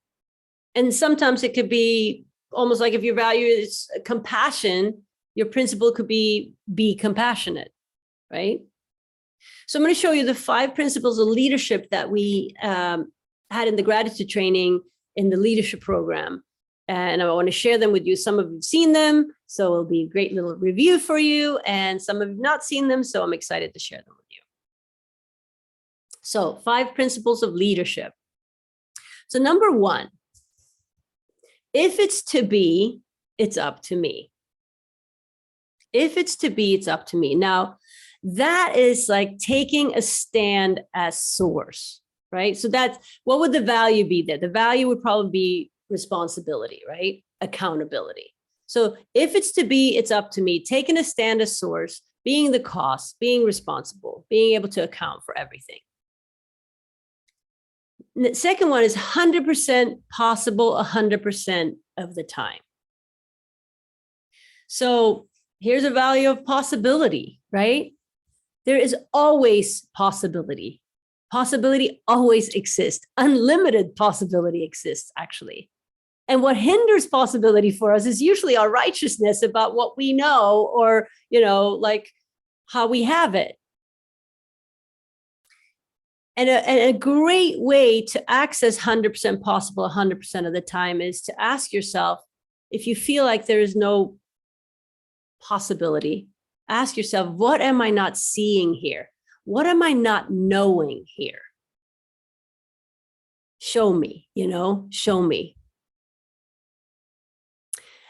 sometimes it could be almost like if your value is compassion, your principle could be compassionate, right? So I'm going to show you the 5 principles of leadership that we had in the gratitude training in the leadership program. And I want to share them with you. Some of you have seen them, so it'll be a great little review for you. And some of you have not seen them, so I'm excited to share them with you. So 5 principles of leadership. So number 1, if it's to be, it's up to me. If it's to be, it's up to me. Now, that is like taking a stand as source, right? So that's, what would the value be there? The value would probably be responsibility, right? Accountability. So if it's to be, it's up to me. Taking a stand as source, being the cost, being responsible, being able to account for everything. The second one is 100% possible 100% of the time. So here's a value of possibility, right? There is always possibility. Possibility always exists. Unlimited possibility exists, actually. And what hinders possibility for us is usually our righteousness about what we know, or, like how we have it. And a great way to access 100% possible 100% of the time is to ask yourself, if you feel like there is no possibility, ask yourself, what am I not seeing here? What am I not knowing here? Show me, show me.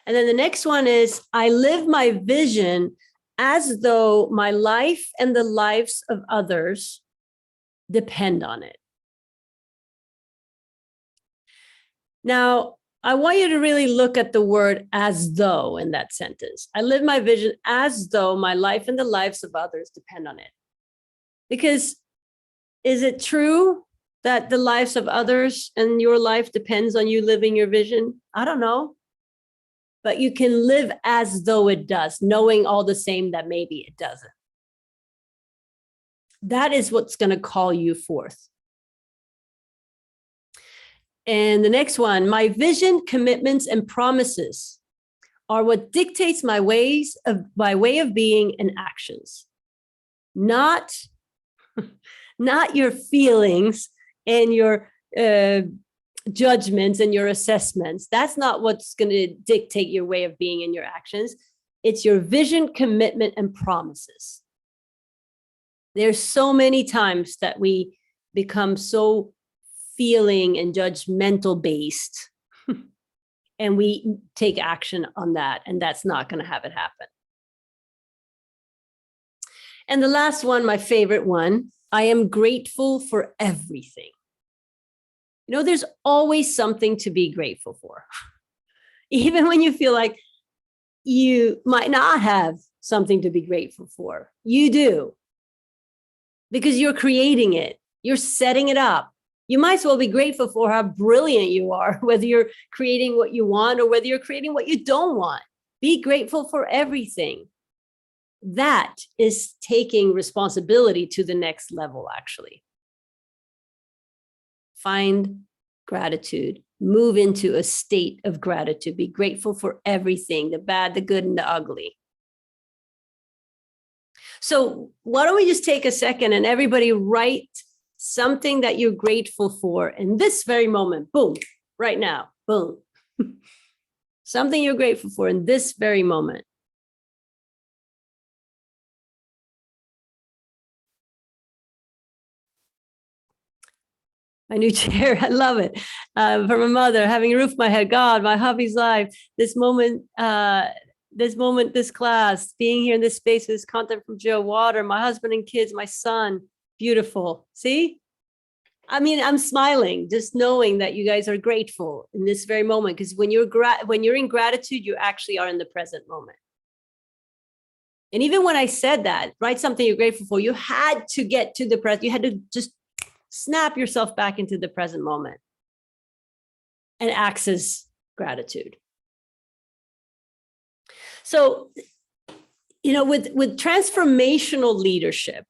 And then the next one is, I live my vision as though my life and the lives of others depend on it. Now, I want you to really look at the word as though in that sentence. I live my vision as though my life and the lives of others depend on it. Because is it true that the lives of others and your life depends on you living your vision? I don't know. But you can live as though it does, knowing all the same that maybe it doesn't. That is what's going to call you forth. And the next one, my vision, commitments, and promises are what dictates my way of being and actions. Not your feelings and your judgments and your assessments. That's not what's going to dictate your way of being and your actions. It's your vision, commitment, and promises. There's so many times that we become so feeling and judgmental based and we take action on that, and that's not going to have it happen. And the last one, my favorite one, I am grateful for everything. There's always something to be grateful for. Even when you feel like you might not have something to be grateful for, you do. Because you're creating it, you're setting it up. You might as well be grateful for how brilliant you are, whether you're creating what you want or whether you're creating what you don't want. Be grateful for everything. That is taking responsibility to the next level, actually. Find gratitude, move into a state of gratitude, be grateful for everything, the bad, the good, and the ugly. So why don't we just take a second and everybody write something that you're grateful for in this very moment. Boom, right now, boom. Something you're grateful for in this very moment. My new chair, I love it. From my mother, having a roof over my head, God, my hubby's life, this moment, this class, being here in this space, this content from Jo, water, my husband and kids, my son, beautiful. See? I mean, I'm smiling just knowing that you guys are grateful in this very moment, because when you're in gratitude, you actually are in the present moment. And even when I said that, write something you're grateful for, you had to get to the present. You had to just snap yourself back into the present moment and access gratitude. So, with transformational leadership,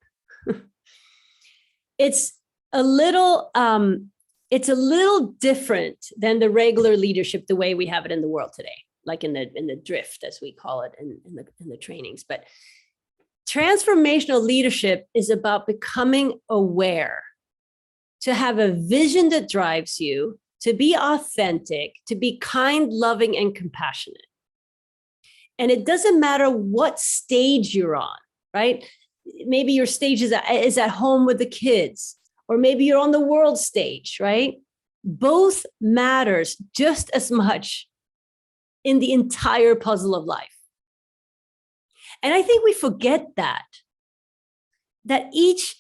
it's a little different than the regular leadership, the way we have it in the world today, like in the drift, as we call it in the trainings. But transformational leadership is about becoming aware, to have a vision that drives you, to be authentic, to be kind, loving, and compassionate. And it doesn't matter what stage you're on, right? Maybe your stage is at home with the kids, or maybe you're on the world stage, right? Both matters just as much in the entire puzzle of life. And I think we forget that each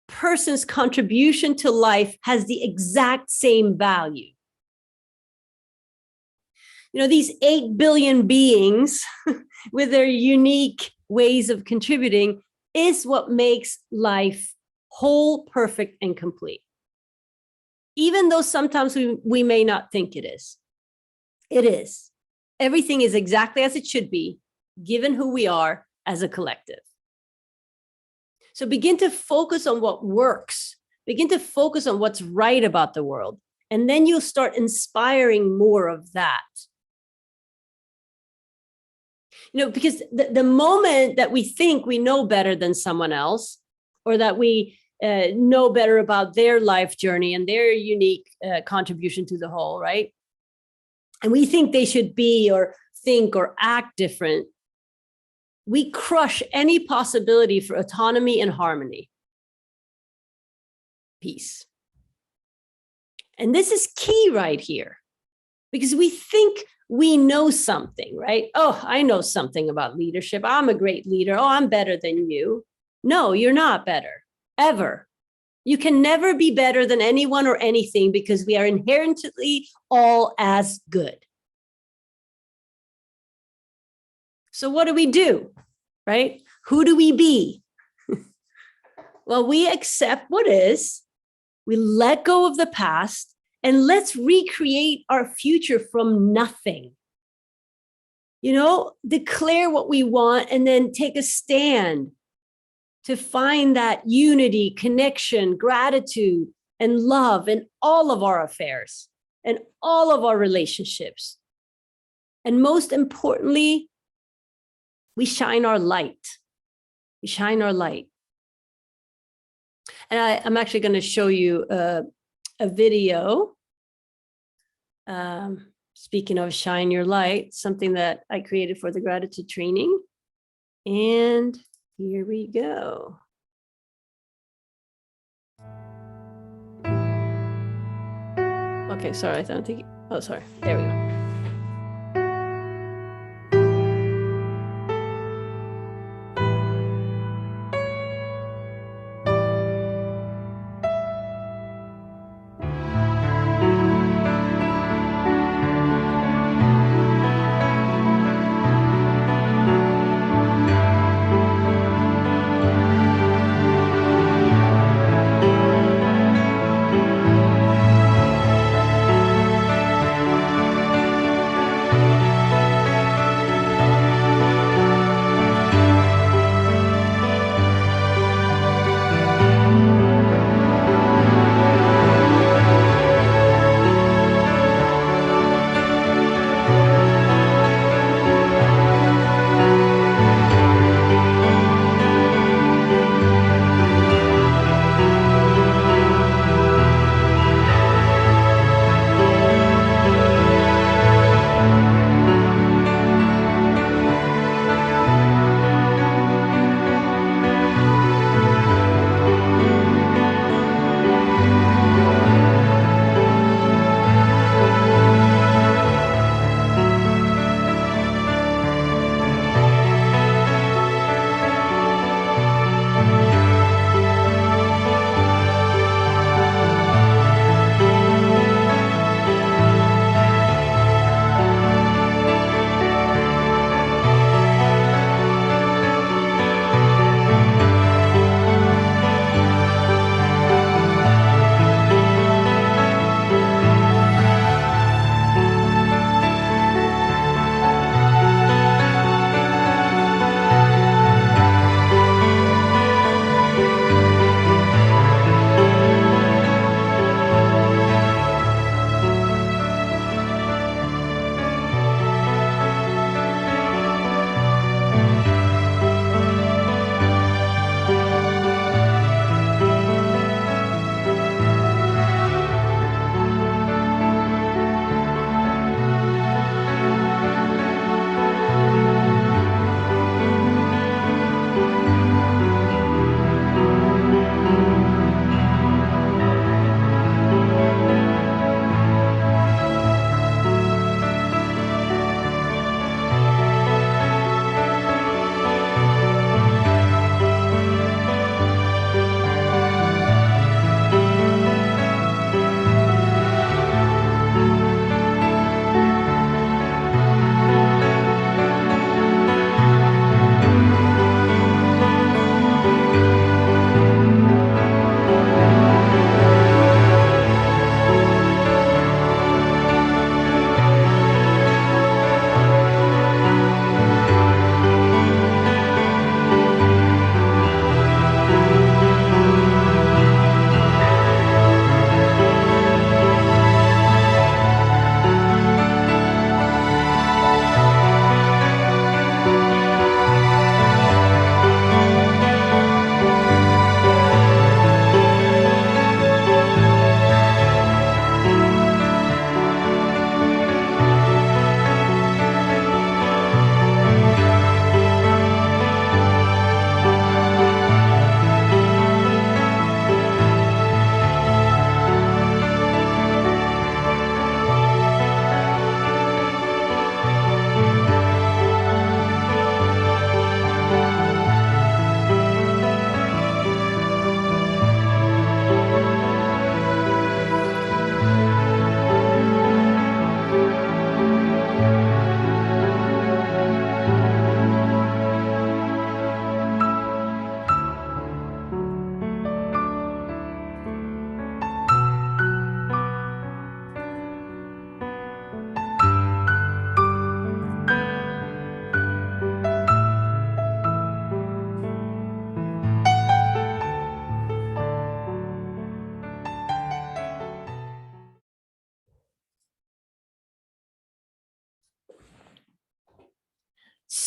person's contribution to life has the exact same value. You know, these 8 billion beings with their unique ways of contributing is what makes life whole, perfect, and complete. Even though sometimes we may not think it is. It is. Everything is exactly as it should be, given who we are as a collective. So begin to focus on what works. Begin to focus on what's right about the world. And then you'll start inspiring more of that. You know, because the moment that we think we know better than someone else, or that we know better about their life journey and their unique contribution to the whole, right? And we think they should be or think or act different, we crush any possibility for autonomy and harmony. Peace. And this is key right here, because we think we know something, right? Oh, I know something about leadership. I'm a great leader. Oh, I'm better than you. No, you're not better, ever. You can never be better than anyone or anything, because we are inherently all as good. So what do? Right? Who do we be? Well, we accept what is, we let go of the past, and let's recreate our future from nothing. You know, declare what we want and then take a stand to find that unity, connection, gratitude, and love in all of our affairs and all of our relationships. And most importantly, we shine our light. We shine our light. And I'm actually going to show you a video. Speaking of shine your light, something that I created for the gratitude training. And here we go. Okay, sorry, I don't think, oh, sorry, there we go.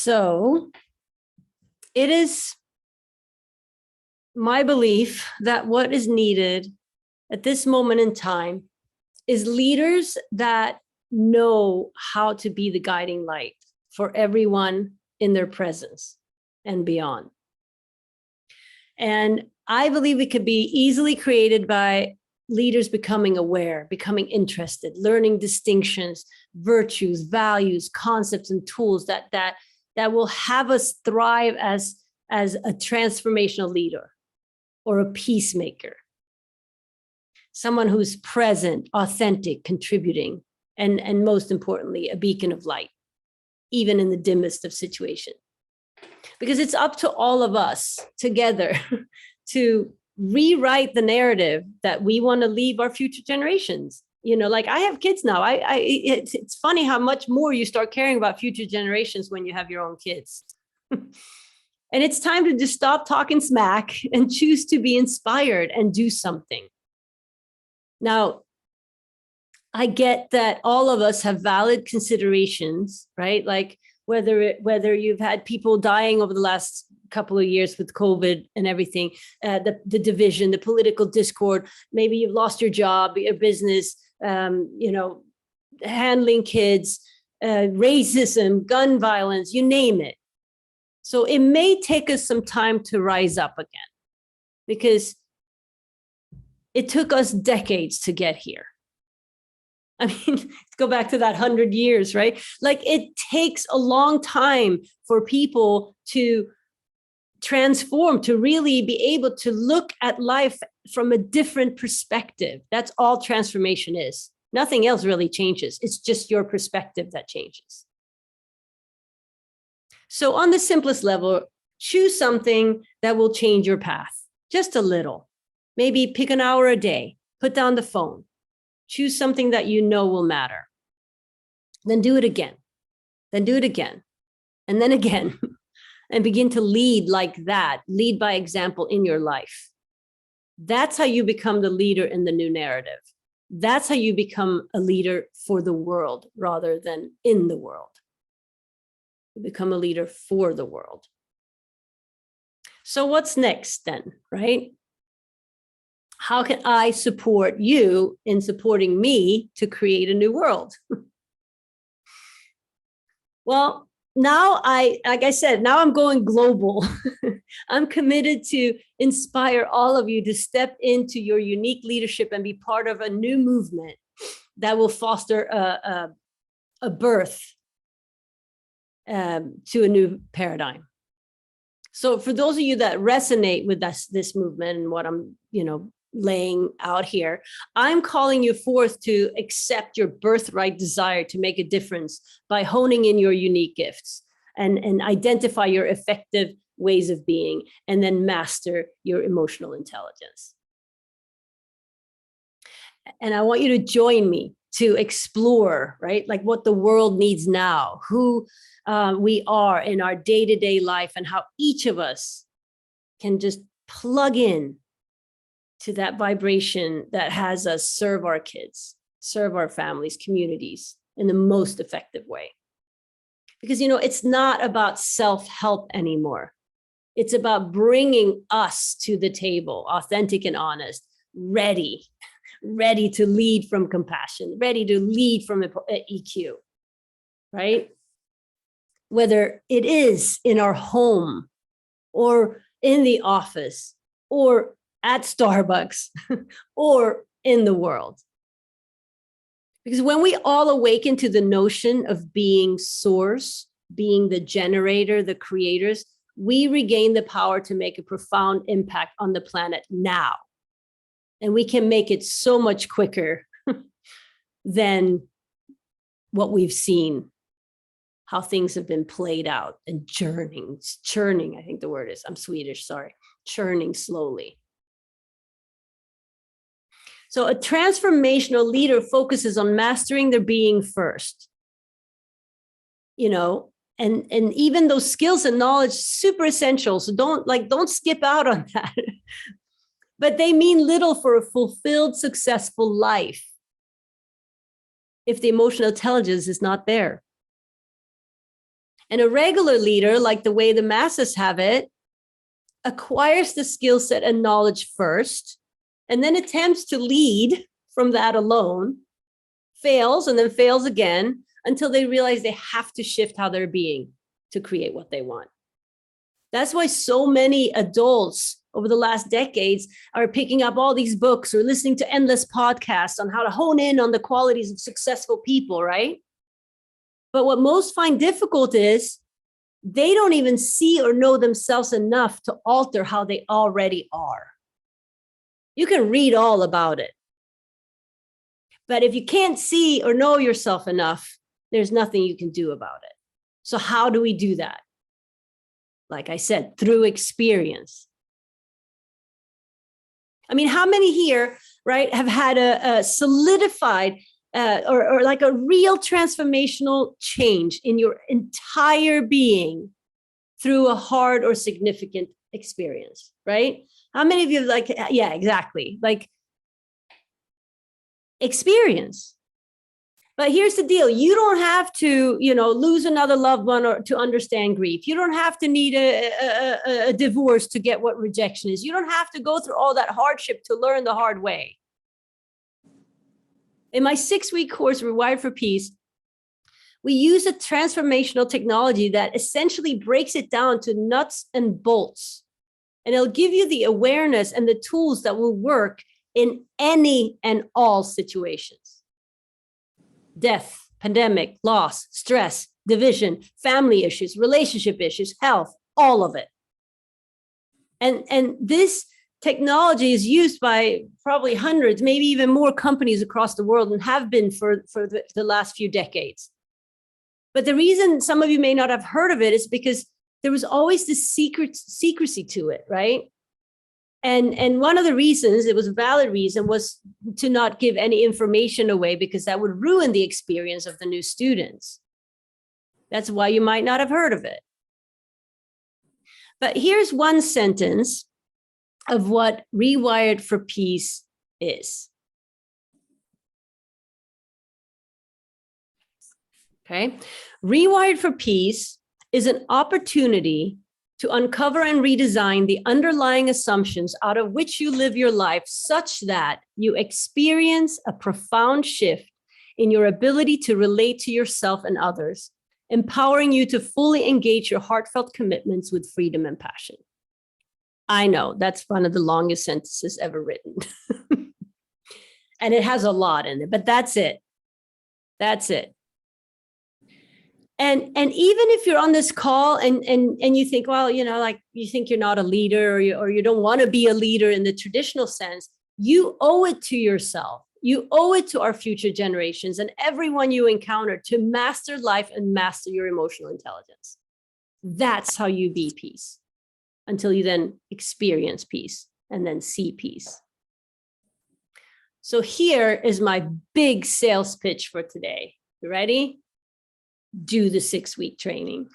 So it is my belief that what is needed at this moment in time is leaders that know how to be the guiding light for everyone in their presence and beyond. And I believe it could be easily created by leaders becoming aware, becoming interested, learning distinctions, virtues, values, concepts, and tools that will have us thrive as a transformational leader or a peacemaker. Someone who's present, authentic, contributing, and most importantly, a beacon of light, even in the dimmest of situations. Because it's up to all of us together to rewrite the narrative that we want to leave our future generations. You know, like I have kids now. It's funny how much more you start caring about future generations when you have your own kids. And it's time to just stop talking smack and choose to be inspired and do something. Now, I get that all of us have valid considerations, right? Like whether you've had people dying over the last couple of years with COVID and everything, the division, the political discord, maybe you've lost your job, your business, handling kids, racism, gun violence, you name it. So it may take us some time to rise up again because it took us decades to get here. I mean, let's go back to that 100 years, right? Like it takes a long time for people to transform, to really be able to look at life from a different perspective. That's all transformation is. Nothing else really changes. It's just your perspective that changes. So on the simplest level, choose something that will change your path, just a little. Maybe pick an hour a day, put down the phone, choose something that you know will matter. Then do it again, then do it again, and then again, and begin to lead like that, lead by example in your life. That's how you become the leader in the new narrative. That's how you become a leader for the world rather than in the world. You become a leader for the world. So what's next then, right? How can I support you in supporting me to create a new world? Well, now like I said, now I'm going global. I'm committed to inspire all of you to step into your unique leadership and be part of a new movement that will foster a birth to a new paradigm. So for those of you that resonate with this movement and what I'm, laying out here, I'm calling you forth to accept your birthright desire to make a difference by honing in your unique gifts and identify your effective ways of being, and then master your emotional intelligence. And I want you to join me to explore, right? Like what the world needs now, who we are in our day-to-day life, and how each of us can just plug in to that vibration that has us serve our kids, serve our families, communities in the most effective way. Because, it's not about self-help anymore. It's about bringing us to the table, authentic and honest, ready to lead from compassion, ready to lead from EQ, right? Whether it is in our home or in the office or at Starbucks or in the world. Because when we all awaken to the notion of being source, being the generator, the creators, we regain the power to make a profound impact on the planet now. And we can make it so much quicker than what we've seen, how things have been played out and churning, I think the word is, I'm Swedish, sorry, churning slowly. So a transformational leader focuses on mastering their being first, and even those skills and knowledge, super essential. So don't skip out on that. But they mean little for a fulfilled, successful life if the emotional intelligence is not there. And a regular leader, like the way the masses have it, acquires the skill set and knowledge first, and then attempts to lead from that alone, fails and then fails again until they realize they have to shift how they're being to create what they want. That's why so many adults over the last decades are picking up all these books or listening to endless podcasts on how to hone in on the qualities of successful people, right? But what most find difficult is they don't even see or know themselves enough to alter how they already are. You can read all about it. But if you can't see or know yourself enough, there's nothing you can do about it. So how do we do that? Like I said, through experience. I mean, how many here, right, have had a solidified or like a real transformational change in your entire being through a hard or significant experience, right? How many of you like, yeah, exactly, like experience. But here's the deal. You don't have to, lose another loved one or to understand grief. You don't have to need a divorce to get what rejection is. You don't have to go through all that hardship to learn the hard way. In my 6-week course, Rewired for Peace, we use a transformational technology that essentially breaks it down to nuts and bolts. And it'll give you the awareness and the tools that will work in any and all situations. Death, pandemic, loss, stress, division, family issues, relationship issues, health, all of it. And this technology is used by probably hundreds, maybe even more companies across the world and have been for the last few decades. But the reason some of you may not have heard of it is because there was always this secrecy to it, right? And one of the reasons, it was a valid reason, was to not give any information away because that would ruin the experience of the new students. That's why you might not have heard of it. But here's one sentence of what Rewired for Peace is. Okay. Rewired for Peace is an opportunity to uncover and redesign the underlying assumptions out of which you live your life such that you experience a profound shift in your ability to relate to yourself and others, empowering you to fully engage your heartfelt commitments with freedom and passion. I know that's one of the longest sentences ever written. And it has a lot in it, but that's it. That's it. And even if you're on this call and you think, well, like you think you're not a leader or you don't want to be a leader in the traditional sense, you owe it to yourself. You owe it to our future generations and everyone you encounter to master life and master your emotional intelligence. That's how you be peace until you then experience peace and then see peace. So here is my big sales pitch for today. You ready? Do the 6-week training.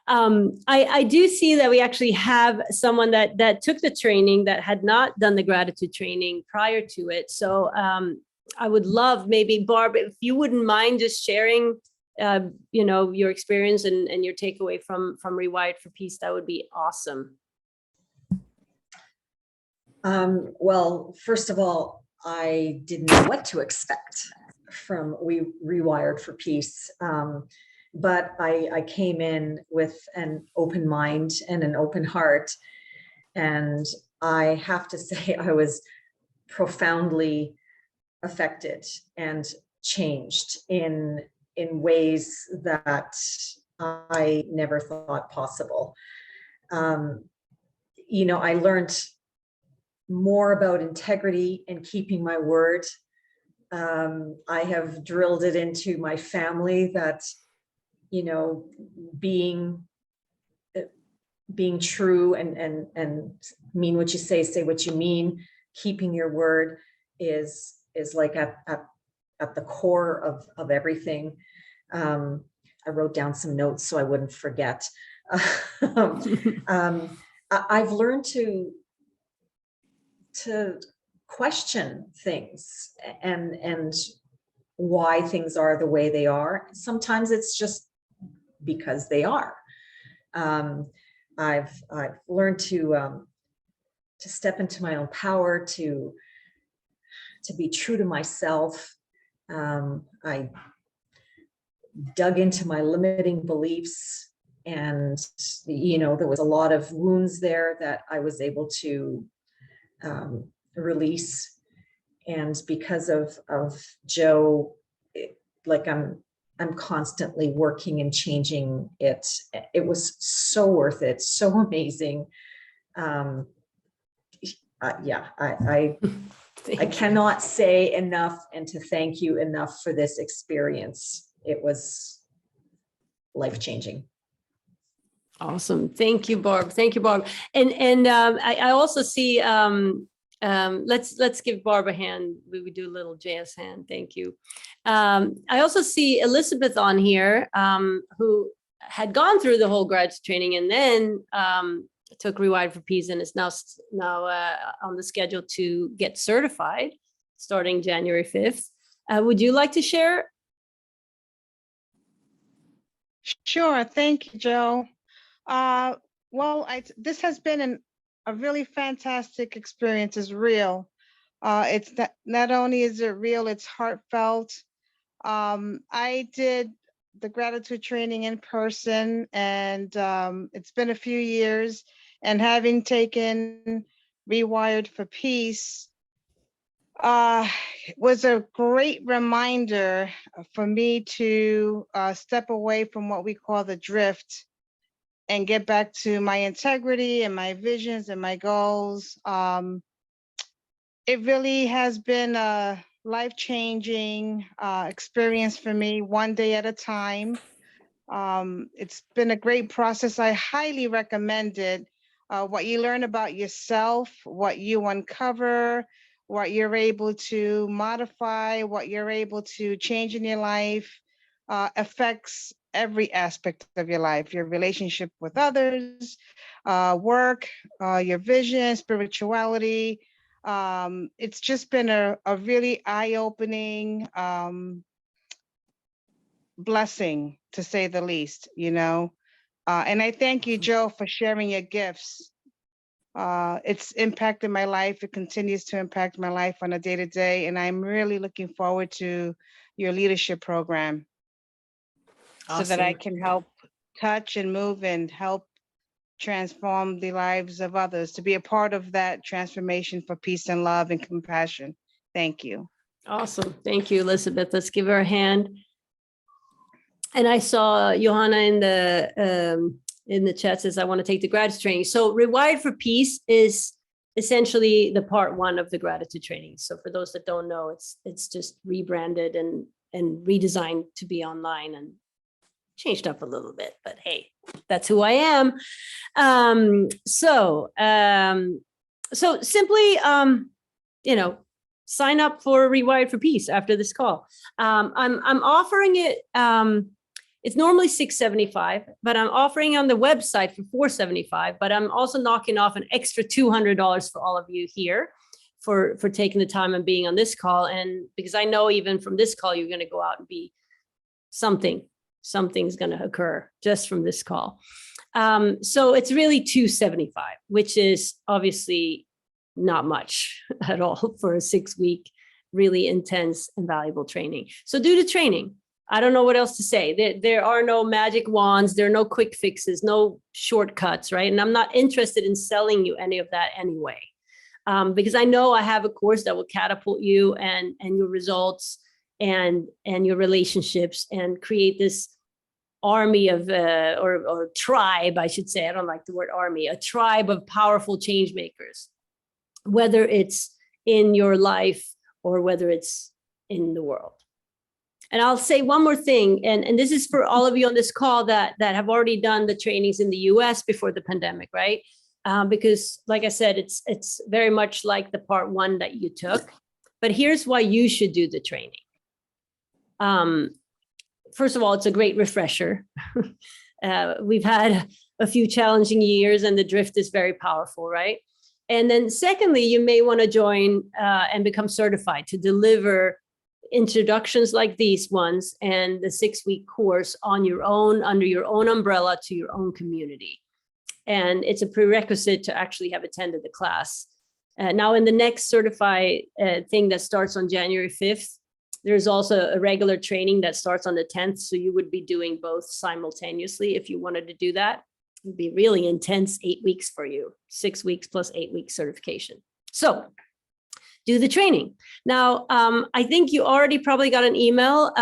I do see that we actually have someone that took the training that had not done the gratitude training prior to it. So I would love, maybe Barb, if you wouldn't mind just sharing, your experience and your takeaway from Rewired for Peace, that would be awesome. Well, first of all, I didn't know what to expect from Rewired for Peace. But I came in with an open mind and an open heart. And I have to say, I was profoundly affected and changed in ways that I never thought possible. I learned more about integrity and keeping my word. I have drilled it into my family that, being true and mean what you say what you mean, keeping your word is like at the core of everything. I wrote down some notes so I wouldn't forget. I've learned to question things and why things are the way they are. Sometimes it's just because they are. I've learned to step into my own power, to be true to myself. I dug into my limiting beliefs, and there was a lot of wounds there that I was able to release. And because of Jo, I'm constantly working and changing it. It was so worth it, so amazing. I cannot say enough, and to thank you enough for this experience. It was life-changing. Awesome. Thank you, Barb. Thank you, Barb. And I also see, let's give Barb a hand. We would do a little jazz hand. Thank you. I also see Elizabeth on here, who had gone through the whole graduate training and then took Rewired for Peace, and is now on the schedule to get certified starting January 5th. Would you like to share? Sure. Thank you, Jo. This has been a really fantastic experience. It's real. It's not only is it real, it's heartfelt. I did the gratitude training in person, and it's been a few years. And having taken Rewired for Peace, was a great reminder for me to step away from what we call the drift and get back to my integrity and my visions and my goals. It really has been a life-changing experience for me, one day at a time. It's been a great process. I highly recommend it. What you learn about yourself, what you uncover, what you're able to modify, what you're able to change in your life, affects every aspect of your life, your relationship with others, work, your vision, spirituality. It's just been a really eye-opening blessing, to say the least, and I thank you, Jo, for sharing your gifts. It's impacted my life. It continues to impact my life on a day-to-day, and I'm really looking forward to your leadership program. Awesome. So that I can help touch and move and help transform the lives of others, to be a part of that transformation for peace and love and compassion. Thank you. Awesome. Thank you, Elizabeth. Let's give her a hand. And I saw Johanna in the chat says, I want to take the gratitude training. So Rewired for Peace is essentially the part one of the gratitude training. So for those that don't know, it's just rebranded and redesigned to be online and changed up a little bit, but hey, that's who I am. So simply, sign up for Rewired for Peace after this call. I'm offering it. It's normally $675, but I'm offering on the website for $475. But I'm also knocking off an extra $200 for all of you here for taking the time and being on this call. And because I know even from this call, you're going to go out and be something's going to occur just from this call. So it's really $275, which is obviously not much at all for a 6-week, really intense and valuable training. So do the training. I don't know what else to say. There are no magic wands. There are no quick fixes, no shortcuts, right? And I'm not interested in selling you any of that anyway, because I know I have a course that will catapult you and your results and your relationships and create this army of, or tribe, I should say. I don't like the word army, a tribe of powerful change makers, whether it's in your life or whether it's in the world. And I'll say one more thing, and this is for all of you on this call that have already done the trainings in the US before the pandemic, right? Because like I said, it's very much like the part one that you took, but here's why you should do the training. First of all, it's a great refresher. We've had a few challenging years and the drift is very powerful, right? And then secondly, you may want to join and become certified to deliver introductions like these ones and the 6-week course on your own, under your own umbrella to your own community. And it's a prerequisite to actually have attended the class. Now in the next certified thing that starts on January 5th, there's also a regular training that starts on the 10th. So you would be doing both simultaneously if you wanted to do that. It'd be really intense 8 weeks for you, 6 weeks plus 8 weeks certification. So do the training. Now, I think you already probably got an email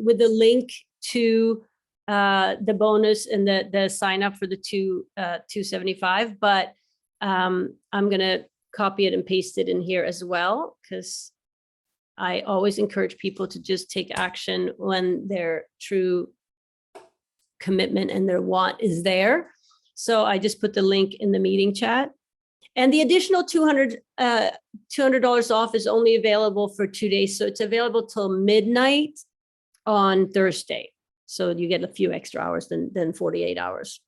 with the link to the bonus and the sign up for the $275, but I'm going to copy it and paste it in here as well, because I always encourage people to just take action when their true commitment and their want is there. So I just put the link in the meeting chat. And the additional $200 off is only available for 2 days. So it's available till midnight on Thursday. So you get a few extra hours than 48 hours.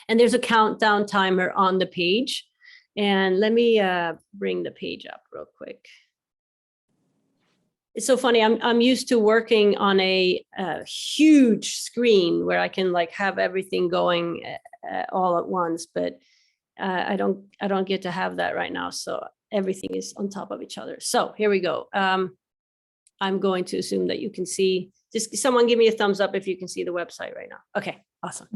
And there's a countdown timer on the page. And let me bring the page up real quick. It's so funny. I'm used to working on a huge screen where I can like have everything going all at once, but I don't get to have that right now. So everything is on top of each other. So here we go. I'm going to assume that you can see. Just someone give me a thumbs up if you can see the website right now. Okay, awesome.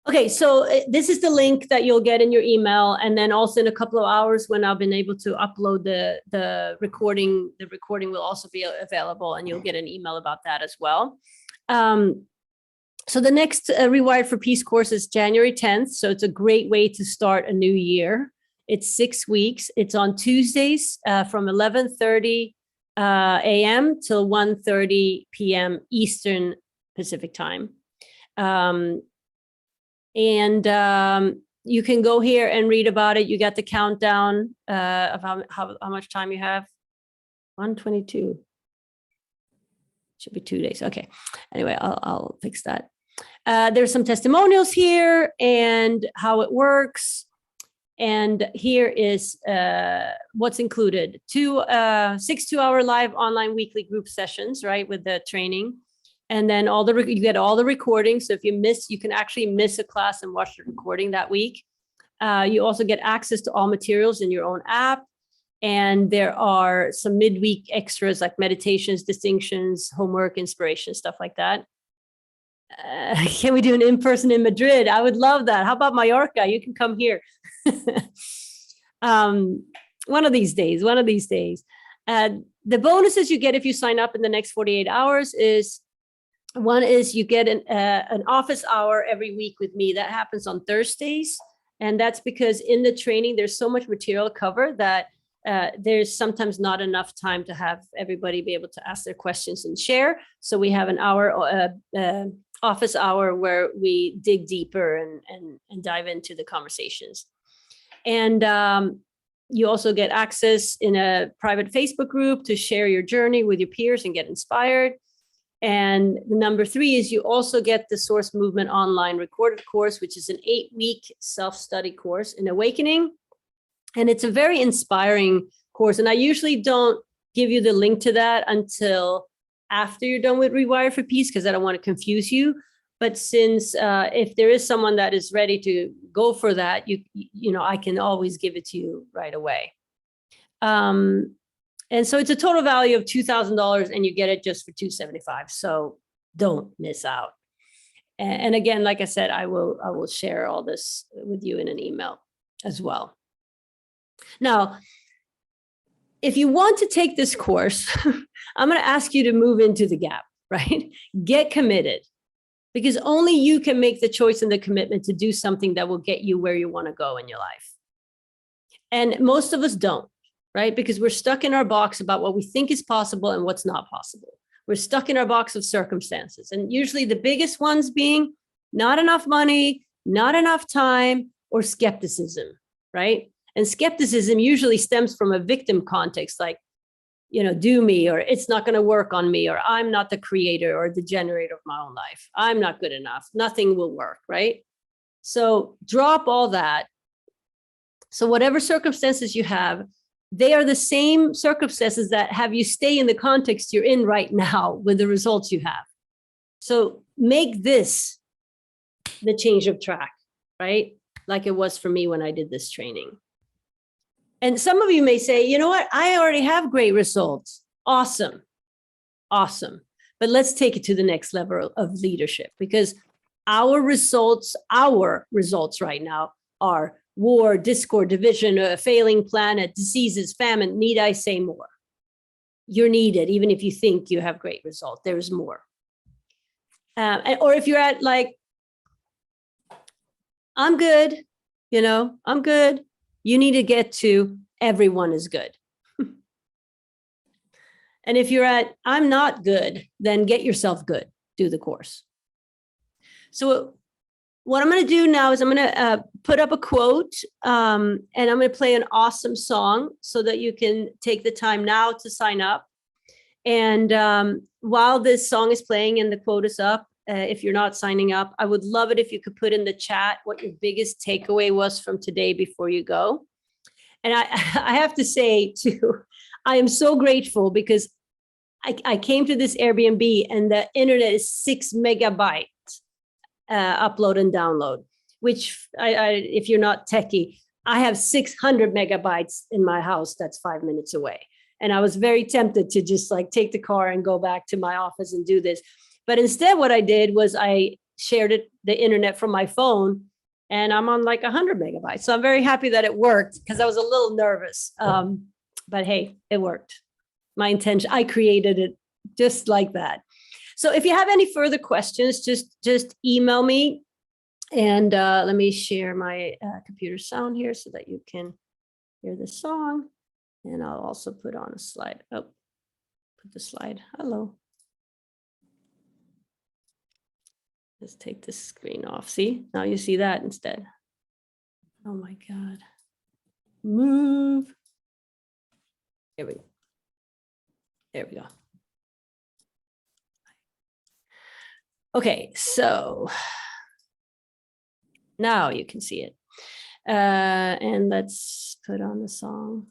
Okay, so this is the link that you'll get in your email. And then also in a couple of hours when I've been able to upload the recording will also be available and you'll get an email about that as well. So the next Rewired for Peace course is January 10th. So it's a great way to start a new year. It's 6 weeks. It's on Tuesdays from 11:30 a.m. till 1:30 p.m. Eastern Pacific time. You can go here and read about it. You got the countdown of how much time you have. 1:22. Should be 2 days. Okay. Anyway, I'll fix that. There's some testimonials here and how it works. And here is what's included. 6 2-hour live online weekly group sessions, right, with the training. And then you get all the recordings. So if you can actually miss a class and watch the recording that week. You also get access to all materials in your own app. And there are some midweek extras like meditations, distinctions, homework, inspiration, stuff like that. Can we do an in-person in Madrid? I would love that. How about Mallorca? You can come here. One of these days. The bonuses you get if you sign up in the next 48 hours is, one is you get an office hour every week with me. That happens on Thursdays. And that's because in the training, there's so much material covered that there's sometimes not enough time to have everybody be able to ask their questions and share. So we have an hour office hour where we dig deeper and dive into the conversations. And you also get access in a private Facebook group to share your journey with your peers and get inspired. And number 3 is you also get the Source Movement Online recorded course, which is an 8-week self-study course in Awakening. And it's a very inspiring course. And I usually don't give you the link to that until after you're done with Rewire for Peace, because I don't want to confuse you. But since if there is someone that is ready to go for that, I can always give it to you right away. And so it's a total value of $2,000 and you get it just for $275. So don't miss out. And again, like I said, I will share all this with you in an email as well. Now, if you want to take this course, I'm going to ask you to move into the gap, right? Get committed, because only you can make the choice and the commitment to do something that will get you where you want to go in your life. And most of us don't, right? Because we're stuck in our box about what we think is possible and what's not possible. We're stuck in our box of circumstances. And usually the biggest ones being not enough money, not enough time, or skepticism, right? And skepticism usually stems from a victim context, like, do me, or it's not going to work on me, or I'm not the creator or the generator of my own life. I'm not good enough. Nothing will work, right? So drop all that. So whatever circumstances you have, they are the same circumstances that have you stay in the context you're in right now with the results you have. So make this the change of track, right? Like it was for me when I did this training. And some of you may say, you know what? I already have great results. Awesome. Awesome. But let's take it to the next level of leadership, because our results right now are war, discord, division, a failing planet, diseases, famine. Need I say more? You're needed, even if you think you have great results. There's more. Or if you're at like, I'm good, I'm good. You need to get to everyone is good. And if you're at, I'm not good, then get yourself good, do the course. So what I'm going to do now is I'm going to put up a quote and I'm going to play an awesome song so that you can take the time now to sign up. And while this song is playing and the quote is up, if you're not signing up, I would love it if you could put in the chat what your biggest takeaway was from today before you go. And I have to say too, I am so grateful because I came to this Airbnb and the internet is 6 megabytes upload and download, which if you're not techie, I have 600 megabytes in my house that's 5 minutes away. And I was very tempted to just like take the car and go back to my office and do this. But instead what I did was I shared the internet from my phone and I'm on like 100 megabytes. So I'm very happy that it worked because I was a little nervous. But hey, it worked. My intention, I created it just like that. So if you have any further questions, just email me. And let me share my computer sound here so that you can hear the song. And I'll also put on a slide. Oh, put the slide. Hello. Let's take this screen off. See, now you see that instead. Oh my God. Move. Here we go. There we go. Okay, so now you can see it. And let's put on the song.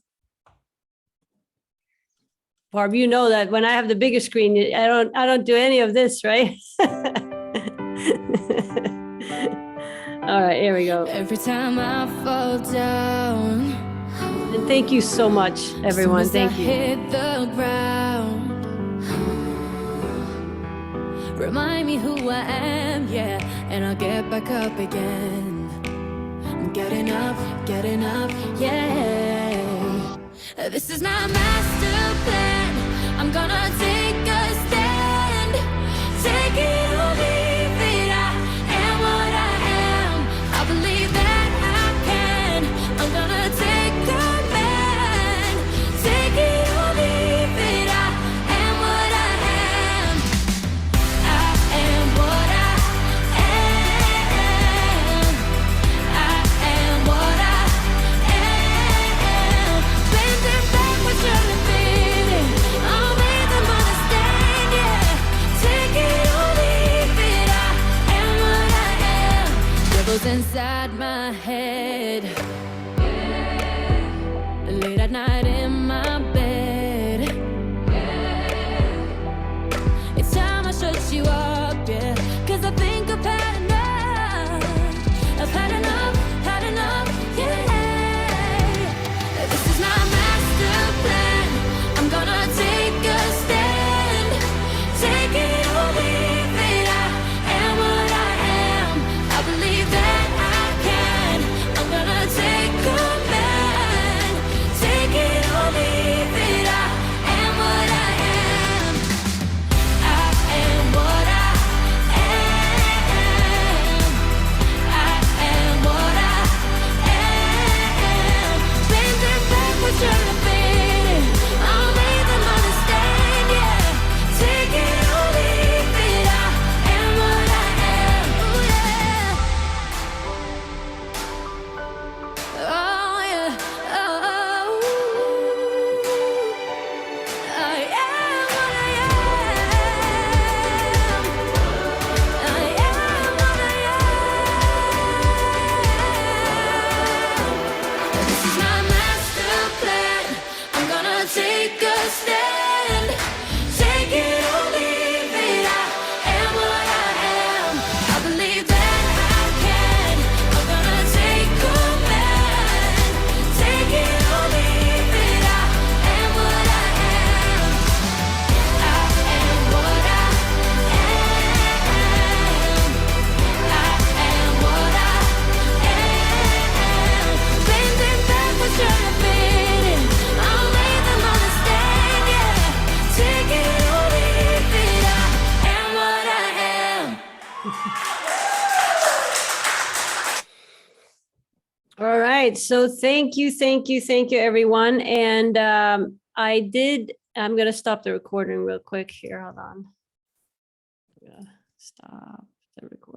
Barb, you know that when I have the bigger screen, I don't do any of this, right? All right, here we go. Every time I fall down. And thank you so much, everyone. Thank you. Hit the ground. Remind me who I am, yeah, and I'll get back up again. I'm getting up, yeah. This is my master plan. I'm gonna take a stand. Take it or leave it. I am what I am. I believe that I can. I'm gonna take command. Take it or leave it. I am what I am. I am what I am. I am what I am. Bending backwards, turning feeling. I'll make them understand, yeah. Take it or leave it. I am what I am. Devils inside my head. Late at night in my bed. It's time I shut you up, yeah. 'Cause I think I've had enough. I've had enough, yeah. This is my master plan. I'm gonna take a stand. Take it or leave it. I am what I am. I believe that I can. I'm gonna take right. So thank you, everyone. And I'm going to stop the recording real quick here. Hold on. I'm gonna stop the recording.